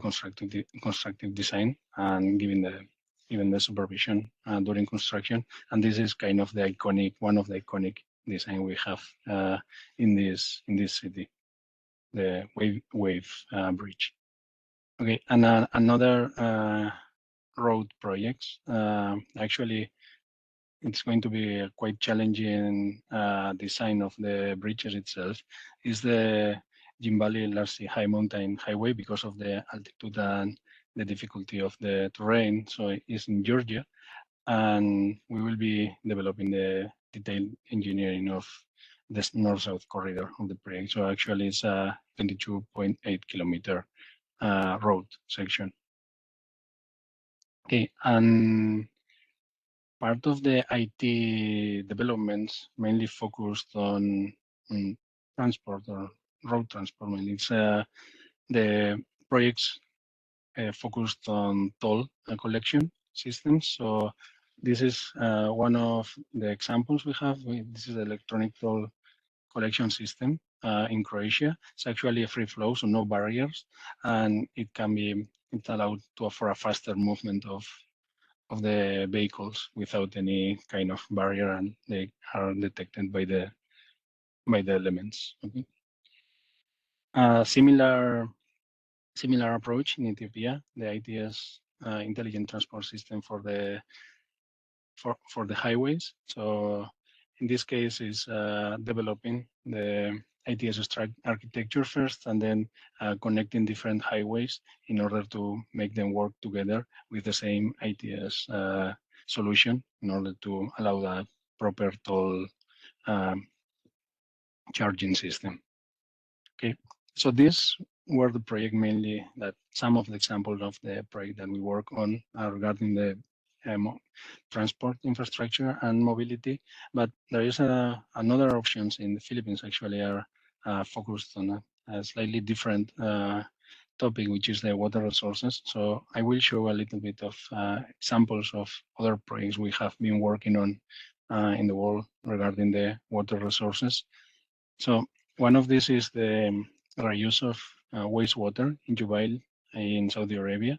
constructive design, and given the supervision during construction. And this is kind of the one of the iconic design we have in this city, the wave bridge. Okay, and another road projects. Actually, it's going to be a quite challenging design of the bridges itself, is the Jimbali Larsi High Mountain Highway because of the altitude and the difficulty of the terrain. So it's in Georgia, and we will be developing the detailed engineering of the north-south corridor of the project. So actually it's a 22.8 kilometer road section. Okay, and part of the IT developments mainly focused on transport or road transport. Mainly, it's the projects focused on toll collection systems. So this is one of the examples we have. This is the electronic toll collection system in Croatia. It's actually a free flow, so no barriers, and it's allowed to offer a faster movement of the vehicles without any kind of barrier, and they are detected by the elements. Okay. Similar approach in Ethiopia, the ITS intelligent transport system for the highways. So in this case is developing the ITS architecture first, and then connecting different highways in order to make them work together with the same ITS solution in order to allow that proper toll charging system. Okay, so these were the project mainly that some of the examples of the project that we work on are regarding the transport infrastructure and mobility, but there is another options in the Philippines actually are focused on a slightly different topic, which is the water resources. So I will show a little bit of examples of other projects we have been working on in the world regarding the water resources. So one of these is the reuse of wastewater in Jubail in Saudi Arabia.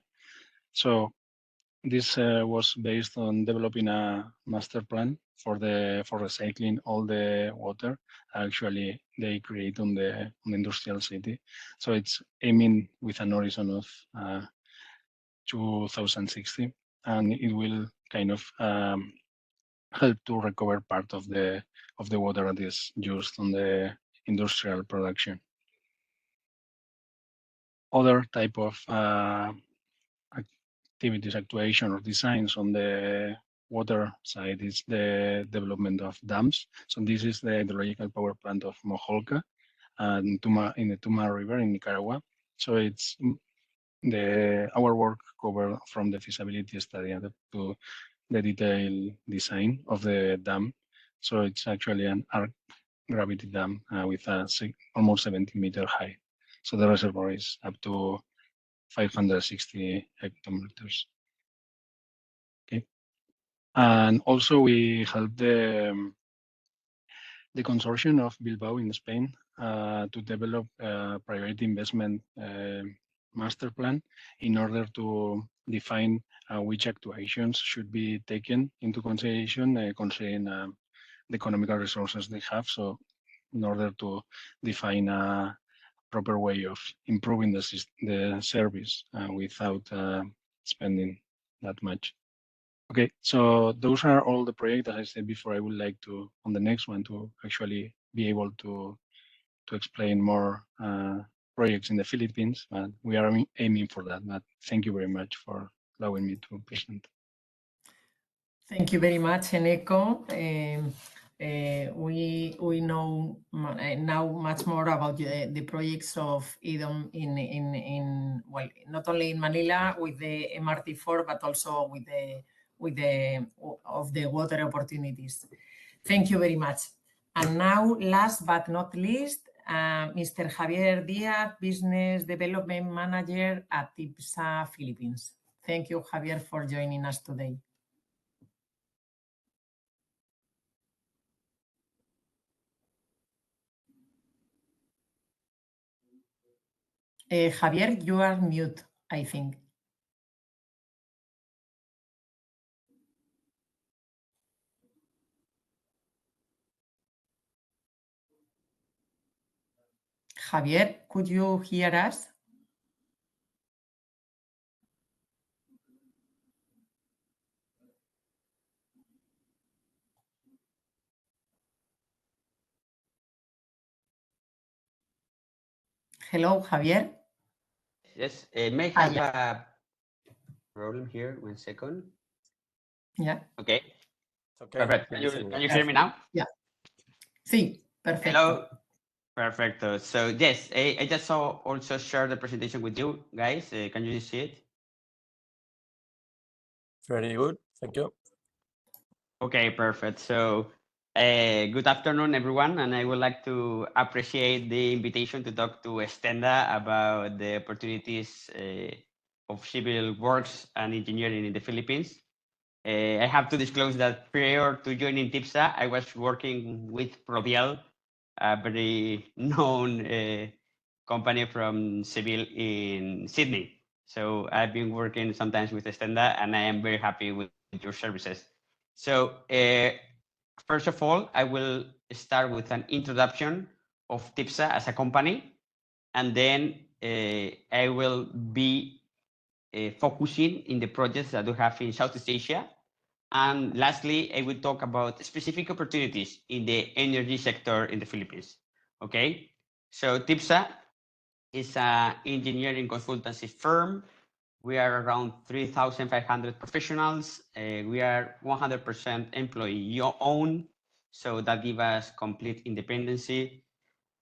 So this was based on developing a master plan for recycling all the water actually they create on the industrial city. So it's aiming with an horizon of 2060, and it will kind of help to recover part of the water that is used on the industrial production. Other type of activities, actuation or designs on the water side is the development of dams. So this is the hydrological power plant of Mojolca in the Tuma River in Nicaragua. So it's our work covered from the feasibility study to the detailed design of the dam. So it's actually an arc gravity dam with a almost 70-meter height. So the reservoir is up to 560 hectometers. And also we help the consortium of Bilbao in Spain to develop a priority investment master plan in order to define which actuations should be taken into consideration considering the economical resources they have. So in order to define a proper way of improving the service without spending that much. Okay, so those are all the projects. As I said before, I would like to, on the next one, to actually be able to explain more projects in the Philippines, but we are aiming for that. But thank you very much for allowing me to present. Thank you very much, Eneko. We know now much more about the projects of IDOM in well, not only in Manila with the MRT4, but also with the water opportunities. Thank you very much. And now, last but not least, Mr. Javier DÍAZ, Business Development Manager at TIPSA Philippines. Thank you, Javier, for joining us today. Javier, you are mute, I think. Javier, could you hear us? Hello, Javier. Yes, may have a problem here. 1 second. Yeah. Okay. Okay. Perfect. Can you hear me now? Yeah. Sí, perfecto. Hello. Perfecto. So yes, I just saw also share the presentation with you guys. Can you see it? Very good. Thank you. Okay, perfect. So good afternoon, everyone. And I would like to appreciate the invitation to talk to Extenda about the opportunities of civil works and engineering in the Philippines. I have to disclose that prior to joining TIPSA, I was working with Provial, a very known company from civil in Sydney. So I've been working sometimes with Extenda, and I am very happy with your services. So first of all, I will start with an introduction of TIPSA as a company, and then I will be focusing in the projects that we have in Southeast Asia. And lastly, I will talk about specific opportunities in the energy sector in the Philippines. Okay, so TIPSA is an engineering consultancy firm. We are around 3,500 professionals. We are 100% employee-owned, so that gives us complete independency.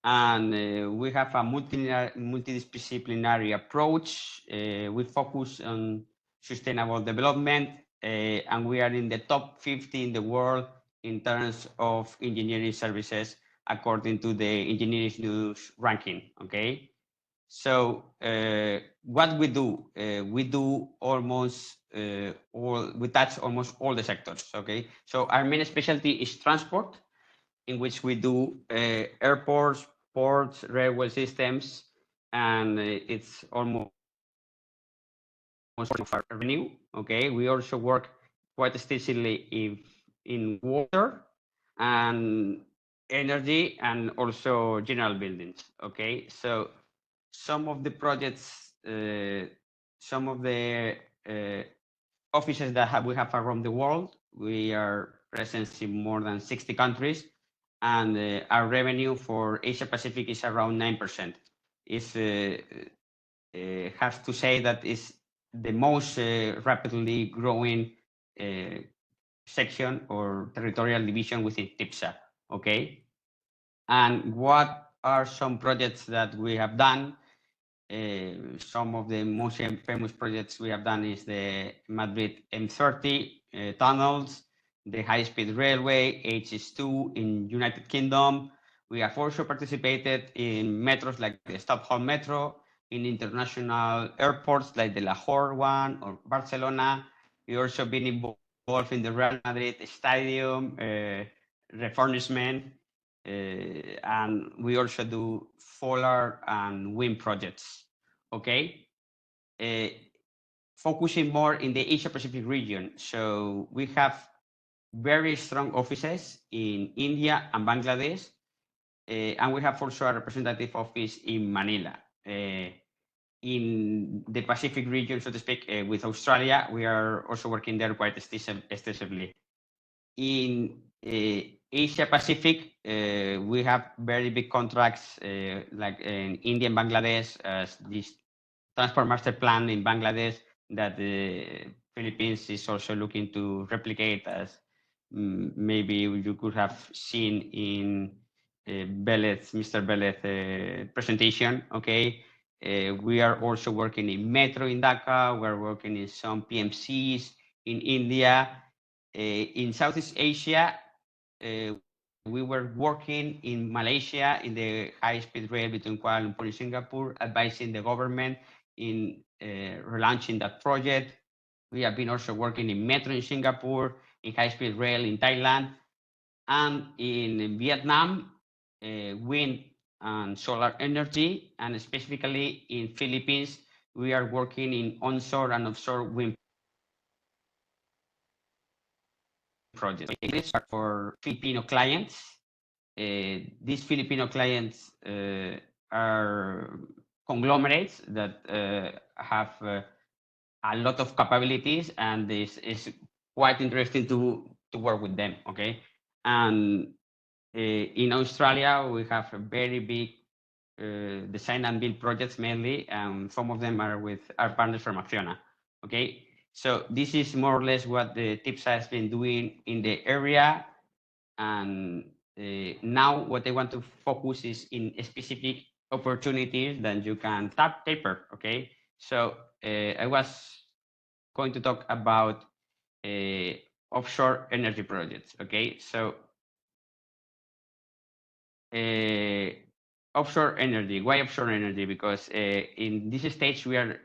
And we have a multidisciplinary approach. We focus on sustainable development, and we are in the top 50 in the world in terms of engineering services according to the Engineering News ranking. Okay, so what we do almost we touch almost all the sectors. Okay, so our main specialty is transport, in which we do airports, ports, railway systems, and it's almost of our revenue. Okay, we also work quite extensively in water and energy, and also general buildings. Okay, so some of the projects, some of the offices that we have around the world, we are present in more than 60 countries, and our revenue for Asia Pacific is around 9%. It's have to say that is the most rapidly growing section or territorial division within TIPSA. Okay, and what are some projects that we have done? Some of the most famous projects we have done is the Madrid M30 tunnels, the high-speed railway HS2 in United Kingdom. We have also participated in metros like the Stockholm Metro, in international airports like the Lahore one or Barcelona. We also been involved involved in the Real Madrid stadium refurbishment, and we also do solar and wind projects. Okay, focusing more in the Asia Pacific region. So we have very strong offices in India and Bangladesh, and we have also a representative office in Manila. In the Pacific region, so to speak, with Australia, we are also working there quite extensively. In Asia Pacific, we have very big contracts like in India and Bangladesh, this Transport Master Plan in Bangladesh that the Philippines is also looking to replicate, as maybe you could have seen in Mr. Vélez's presentation. Okay, we are also working in Metro in Dhaka. We're working in some PMCs in India. In Southeast Asia, we were working in Malaysia in the high-speed rail between Kuala Lumpur and Singapore, advising the government in relaunching that project. We have been also working in Metro in Singapore, in high-speed rail in Thailand, and in Vietnam, wind and solar energy, and specifically in Philippines, we are working in onshore and offshore wind projects. These are for Filipino clients. These Filipino clients are conglomerates that have a lot of capabilities, and this is quite interesting to work with them. Okay, and in Australia we have a very big design and build projects mainly, and some of them are with our partners from Acciona. Okay, so this is more or less what the TIPS has been doing in the area, and now what I want to focus is in specific opportunities that you can tap paper. Okay, so I was going to talk about offshore energy projects. Okay, so offshore energy. Why offshore energy? Because in this stage we are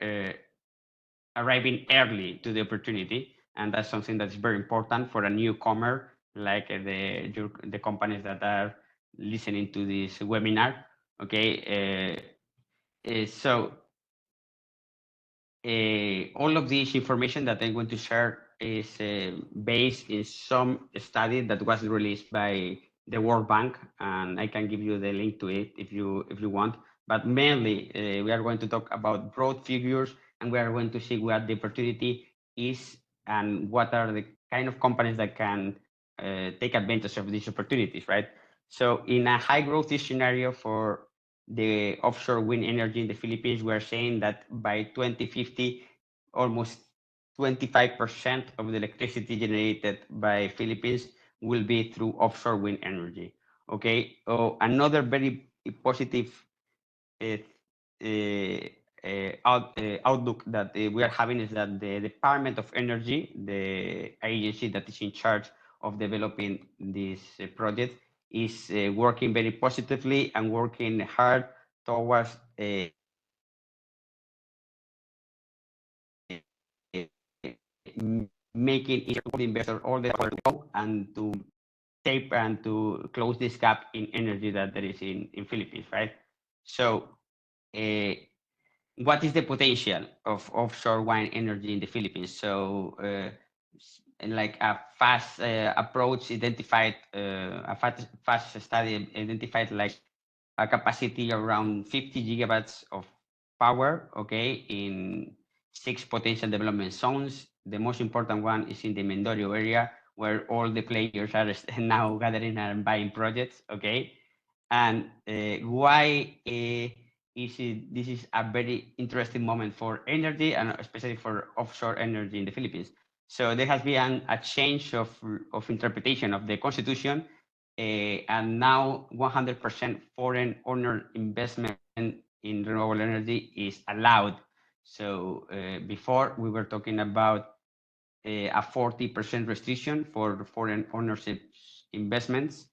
arriving early to the opportunity, and that's something that's very important for a newcomer like the companies that are listening to this webinar. Okay, so all of this information that I'm going to share is based in some study that was released by the World Bank, and I can give you the link to it if you want. But mainly, we are going to talk about broad figures, and we are going to see what the opportunity is and what are the kind of companies that can take advantage of these opportunities, right? So in a high growth scenario for the offshore wind energy in the Philippines, we are saying that by 2050, almost 25% of the electricity generated by Philippines will be through offshore wind energy. Okay, another very positive outlook that we are having is that the Department of Energy, the agency that is in charge of developing this project, is working very positively and working hard towards making it for the investor all the way to go and to tape and to close this gap in energy that there is in Philippines, right? So what is the potential of offshore wind energy in the Philippines? So like a fast approach identified, a fast study identified like a capacity around 50 gigawatts of power, okay, in 6 potential development zones. The most important one is in the Mendorio area, where all the players are now gathering and buying projects, okay? And why this is a very interesting moment for energy, and especially for offshore energy in the Philippines. So there has been a change of interpretation of the Constitution, and now 100% foreign owner investment in renewable energy is allowed. So before we were talking about a 40% restriction for foreign ownership investments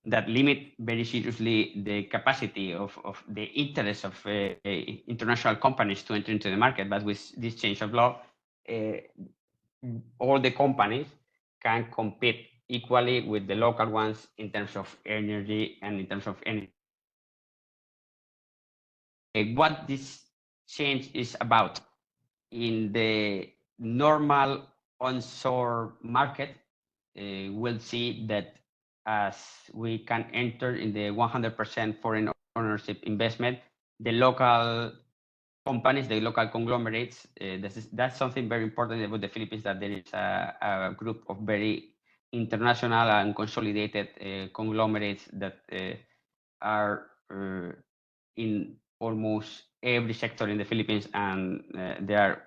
that limit very seriously the capacity of the interest of international companies to enter into the market. But with this change of law, all the companies can compete equally with the local ones in terms of energy and in terms of energy. What this change is about in the normal onshore market, we'll see that as we can enter in the 100% foreign ownership investment, the local companies, the local conglomerates, that's something very important about the Philippines, that there is a group of very international and consolidated conglomerates that are in almost every sector in the Philippines, and they are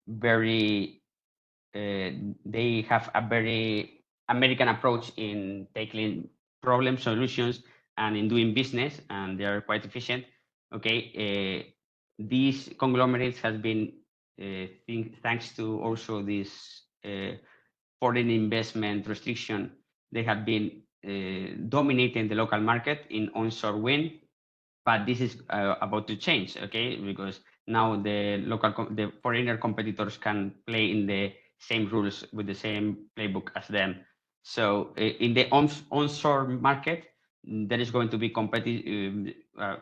very, they have a very American approach in tackling problem solutions and in doing business, and they are quite efficient. Okay, these conglomerates has been, thanks to also this foreign investment restriction, they have been dominating the local market in onshore wind, but this is about to change, okay? Because now the foreigner competitors can play in the same rules with the same playbook as them. So in the onshore market, there is going to be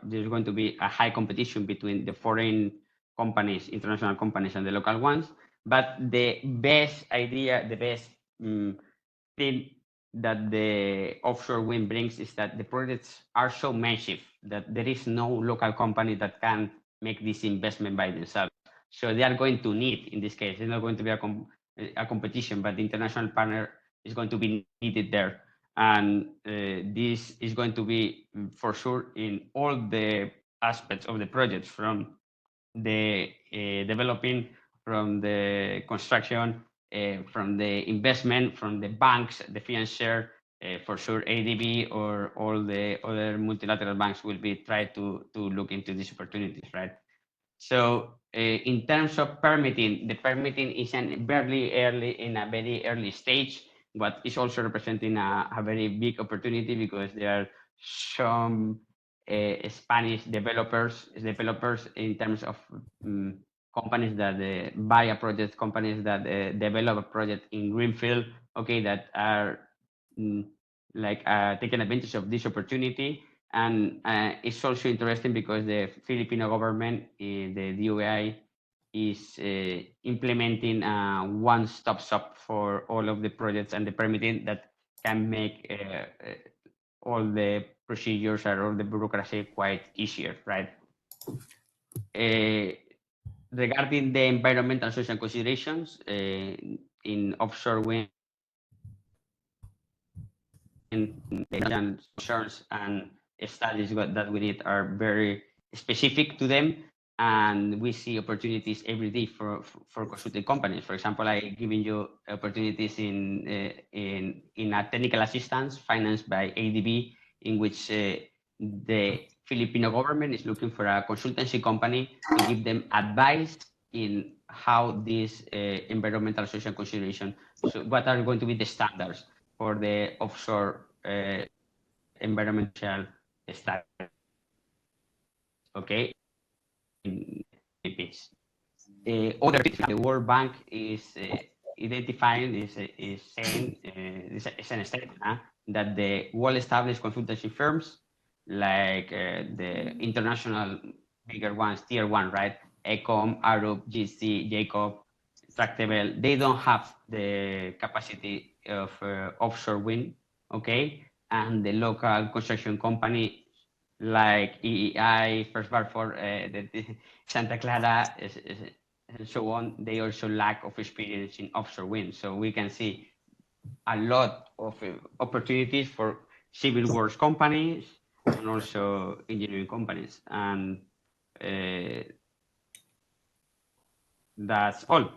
there's going to be a high competition between the foreign companies, international companies, and the local ones. But the best idea, the best thing that the offshore wind brings is that the projects are so massive that there is no local company that can make this investment by themselves. So they are going to need, in this case, it's not going to be a competition, but the international partner is going to be needed there. And this is going to be for sure in all the aspects of the project, from the developing, from the construction, from the investment, from the banks, the financier, for sure ADB or all the other multilateral banks will be trying to look into these opportunities, right? So in terms of permitting, the permitting is in a very early stage, but it's also representing a very big opportunity, because there are some Spanish developers in terms of companies that buy a project, companies that develop a project in greenfield, okay, that are taking advantage of this opportunity. And it's also interesting because the Filipino government, the DOI, is implementing a one-stop shop for all of the projects and the permitting that can make all the procedures or all the bureaucracy quite easier, right? Regarding the environmental and social considerations in offshore wind, and concerns and studies that we did are very specific to them, and we see opportunities every day for consulting companies. For example, I giving you opportunities in a technical assistance financed by ADB, in which the Filipino government is looking for a consultancy company to give them advice in how this environmental social consideration, so what are going to be the standards for the offshore environmental standards, okay? In Philippines. Other things the World Bank is identifying, is saying, is an statement that the well-established consultancy firms, like the international bigger ones, tier one, right? ECOM, Arup, GC, Jacob, Tractable, they don't have the capacity of offshore wind, okay? And the local construction company like EEI, First Barford, Santa Clara, and so on, they also lack of experience in offshore wind. So we can see a lot of opportunities for civil works companies and also engineering companies. And that's all.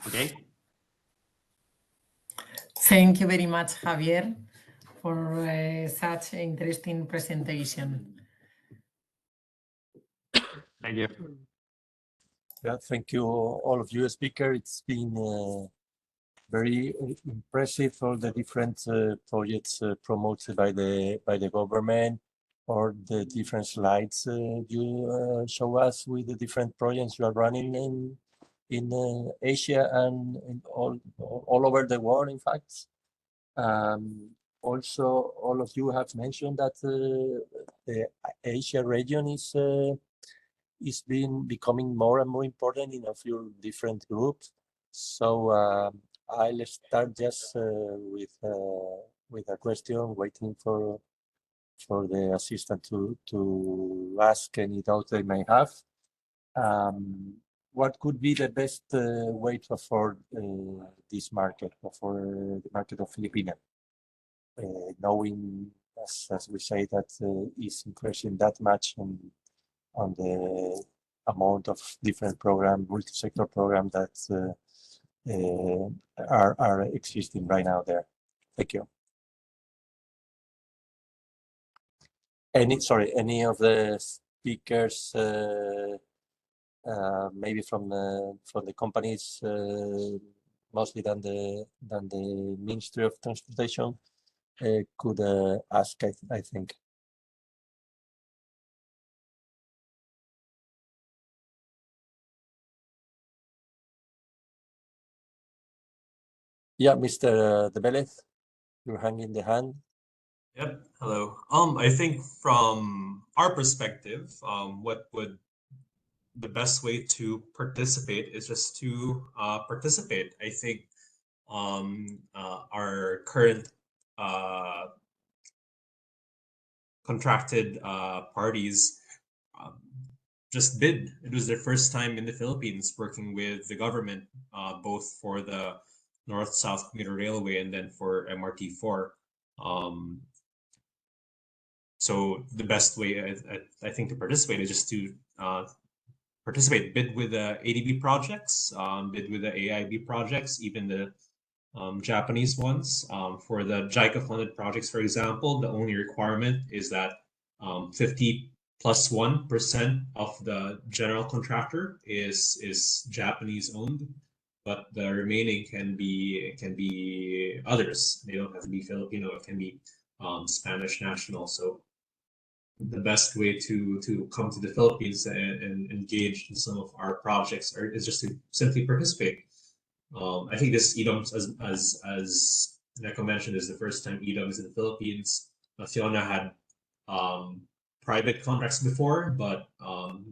Okay. Thank you very much, Javier, for such an interesting presentation. Thank you. Yeah, thank you, all of you speakers. It's been very impressive, all the different projects promoted by the government, or the different slides you show us with the different projects you are running in Asia and in all over the world, in fact. Also, all of you have mentioned that the Asia region is becoming more and more important in a few different groups. So I'll start just with a question, waiting for the assistant to ask any doubt they may have. What could be the best way to afford this market, for the market of Filipinas? Knowing, as we say, that is increasing that much on the amount of different programs, multi-sector programs that are existing right now there. Thank you. Any of the speakers, maybe from the companies, mostly than the Ministry of Transportation, could ask, I think. Yeah, Mr. De Velez, you're hanging the hand. Yep. Hello. I think from our perspective, what would the best way to participate is just to participate. I think our current contracted parties just bid. It was their first time in the Philippines working with the government, both for the North-South Commuter Railway and then for MRT4. So the best way, I think, to participate is just to participate, bid with the ADB projects, bid with the AIB projects, even the Japanese ones. For the JICA-funded projects, for example, the only requirement is that 50+1% of the general contractor is Japanese owned, but the remaining can be others. They don't have to be Filipino. It can be Spanish national. So the best way to come to the Philippines and engage in some of our projects is just to simply participate. I think this EDOMS, as Neko mentioned, is the first time EDOMS in the Philippines. Fiona had private contracts before, but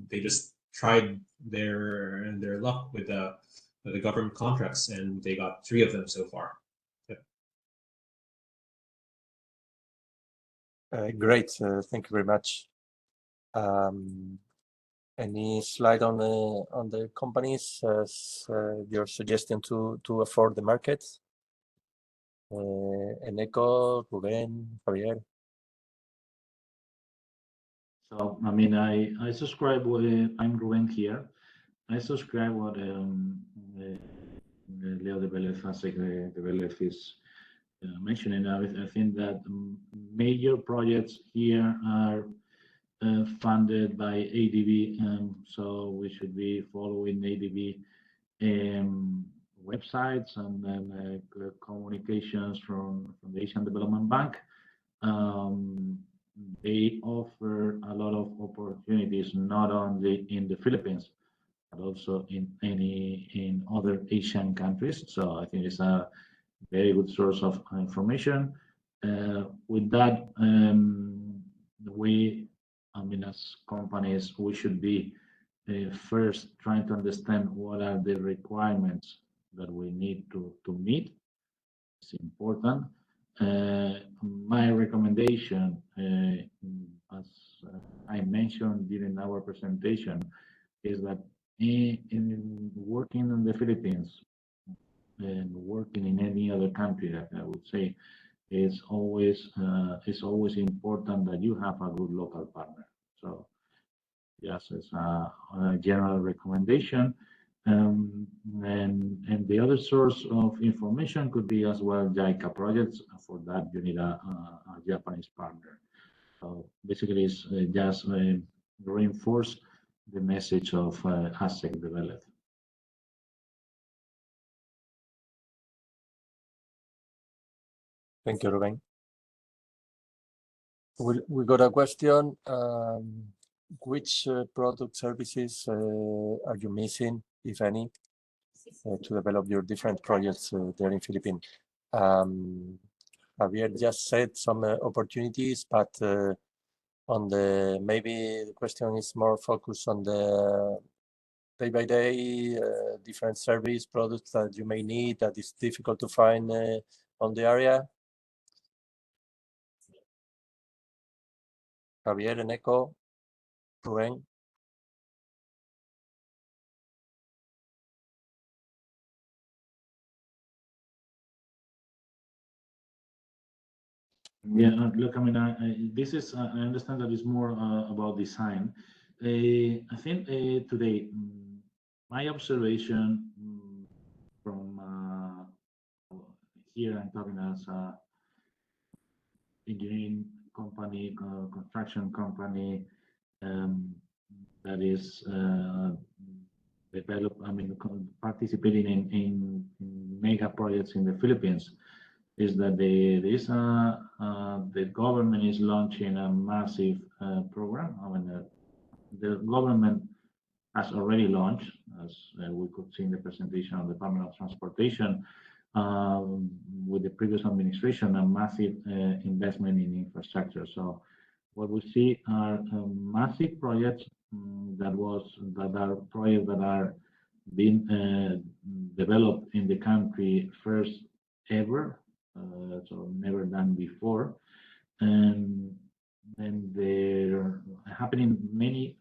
they just tried their luck with the government contracts, and they got 3 of them so far. Great, thank you very much. Any slide on the companies as your suggestion to afford the markets? Eneco, Ruben, Javier. So I mean, I subscribe what I'm Ruben here. I subscribe what Leo de Velez is mentioning. I think that major projects here are funded by ADB, so we should be following ADB websites and then communications from the Asian Development Bank. They offer a lot of opportunities, not only in the Philippines, but also in other Asian countries. So I think it's a very good source of information. With that, as companies, we should be first trying to understand what are the requirements that we need to meet. It's important. My recommendation, as I mentioned during our presentation, is that in working in the Philippines and working in any other country, I would say, it's always important that you have a good local partner. So yes, it's a general recommendation. And the other source of information could be as well JICA projects. For that, you need a Japanese partner. So basically, it's just reinforce the message of ASEC developed. Thank you, Ruben. We got a question. Which product services are you missing, if any, to develop your different projects there in Philippines. Javier just said some opportunities, but on the maybe the question is more focused on the day-by-day different service products that you may need that is difficult to find on the area. Javier, Eneco, Ruben. Yeah, look, I mean, this is, I understand that it's more about design. I think today, my observation from here, I'm talking as engineering company, construction company that is participating in mega projects in the Philippines, is that the government is launching a massive program. I mean, the government has already launched, as we could see in the presentation of the Department of Transportation, with the previous administration, a massive investment in infrastructure. So what we see are massive projects that are being developed in the country first ever, so never done before, and they're happening many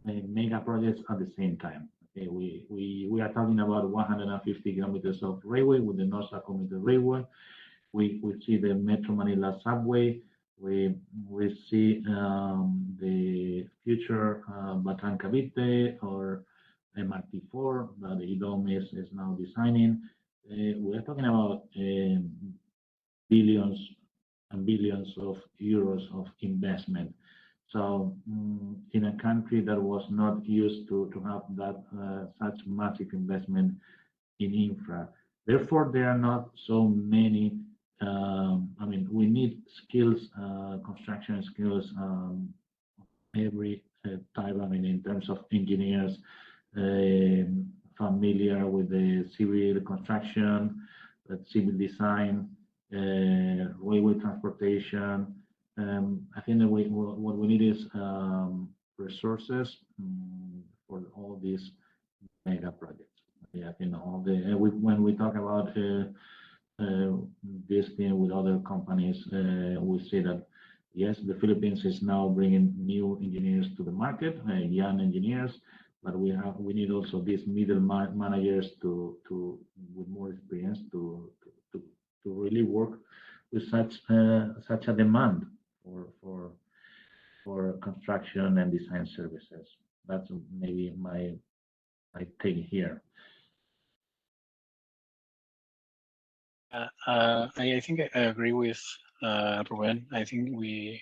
mega projects at the same time. Okay, we are talking about 150 kilometers of railway with the North-South Commuter Railway. We see the Metro Manila subway. We see the future BATAN Cavite or MRT4 that IDOM is now designing. We are talking about billions and billions of euros of investment. So in a country that was not used to have that such massive investment in infra, therefore there are not so many. I mean, we need skills, construction skills, every type. I mean, in terms of engineers, familiar with the civil construction, civil design, railway transportation. I think that what we need is resources for all these mega projects. Yeah, I think when we talk about this thing with other companies, we say that yes, the Philippines is now bringing new engineers to the market, young engineers, but we need also these middle managers with more experience to really work with such a demand for construction and design services. That's maybe my take here. I think I agree with Ruben. I think we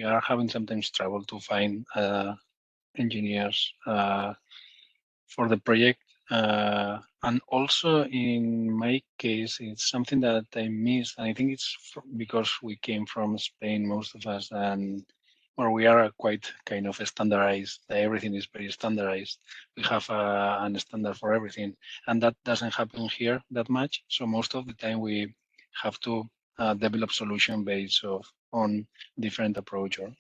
are having sometimes trouble to find engineers for the project. And also in my case, it's something that I missed. I think it's because we came from Spain, most of us, and where we are quite kind of standardized. Everything is very standardized. We have a standard for everything, and that doesn't happen here that much. So most of the time we have to develop solution based on different approach. Or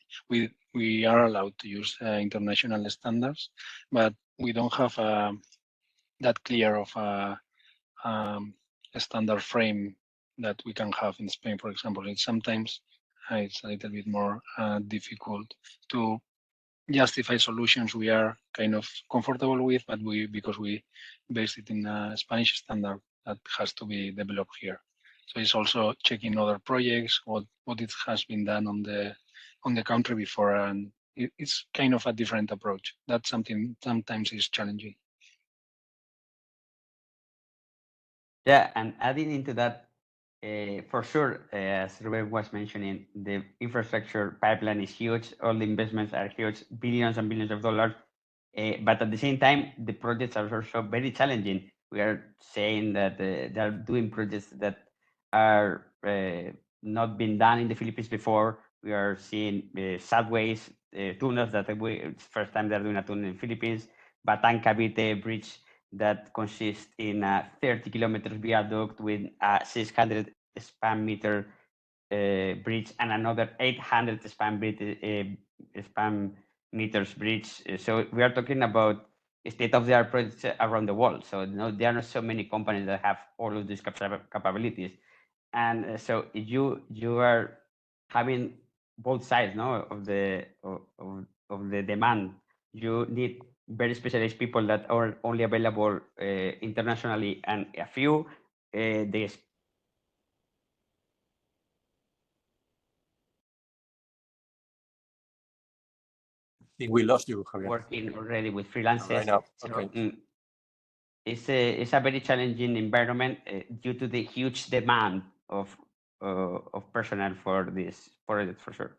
we are allowed to use international standards, but we don't have that clear of a standard frame that we can have in Spain, for example. Sometimes it's a little bit more difficult to justify solutions we are kind of comfortable with, but because we base it in a Spanish standard that has to be developed here. So it's also checking other projects, what it has been done on the country before, and it's kind of a different approach. That's something sometimes is challenging. Yeah, and adding into that, for sure, as Ruben was mentioning, the infrastructure pipeline is huge. All the investments are huge, billions and billions of dollars. But at the same time, the projects are also very challenging. We are saying that they are doing projects that are not been done in the Philippines before. We are seeing subways, tunnels that first time they're doing a tunnel in the Philippines, BATAN Cavite bridge that consists in a 30-kilometer viaduct with a 600 span meter bridge and another 800 span meters bridge. So we are talking about state-of-the-art projects around the world. So there are not so many companies that have all of these capabilities. And so you are having both sides, no, of the demand. You need very specialized people that are only available internationally, and a few they I think we lost you, Javier. working already with freelancers. Right now, So, okay. It's a very challenging environment due to the huge demand of personnel for this project, for sure.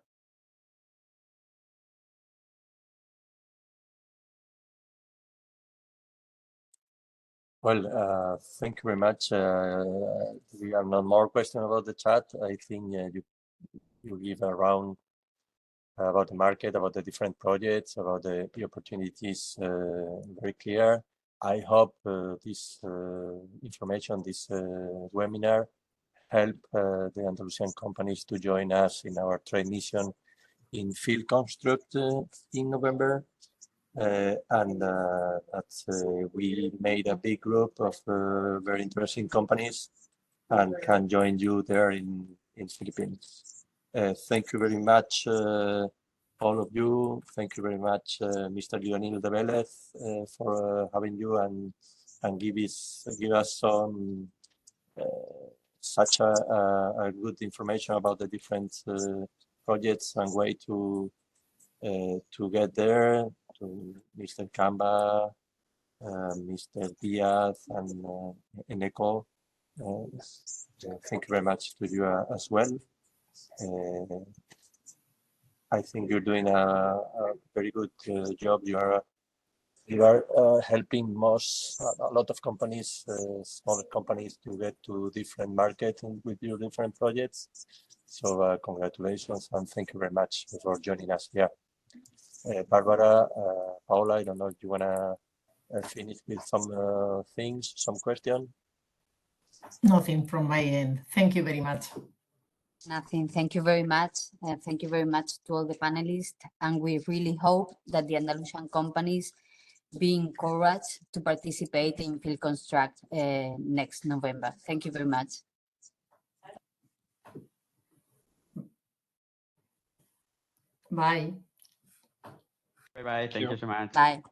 Well, thank you very much. We have no more questions about the chat. I think you give a round about the market, about the different projects, about the opportunities very clear. I hope this information, this webinar, help the Andalusian companies to join us in our trade mission in Field Construct in November. And we made a big group of very interesting companies and can join you there in Philippines. Thank you very much, all of you. Thank you very much, Mr. Leonil de Velez, for having you and give us some such a good information about the different projects and way to get there. To Mr. CAMBA, Mr. DÍAZ, and Eneco. Thank you very much to you as well. I think you're doing a very good job. You are helping a lot of companies, smaller companies, to get to different markets with your different projects. So congratulations and thank you very much for joining us here. Bárbara, Paola, I don't know if you want to finish with some things, some questions. Nothing from my end. Thank you very much. Nothing. Thank you very much. Thank you very much to all the panelists. And we really hope that the Andalusian companies be encouraged to participate in Field Construct next November. Thank you very much. Bye. Bye-bye. Thank you so much. Bye.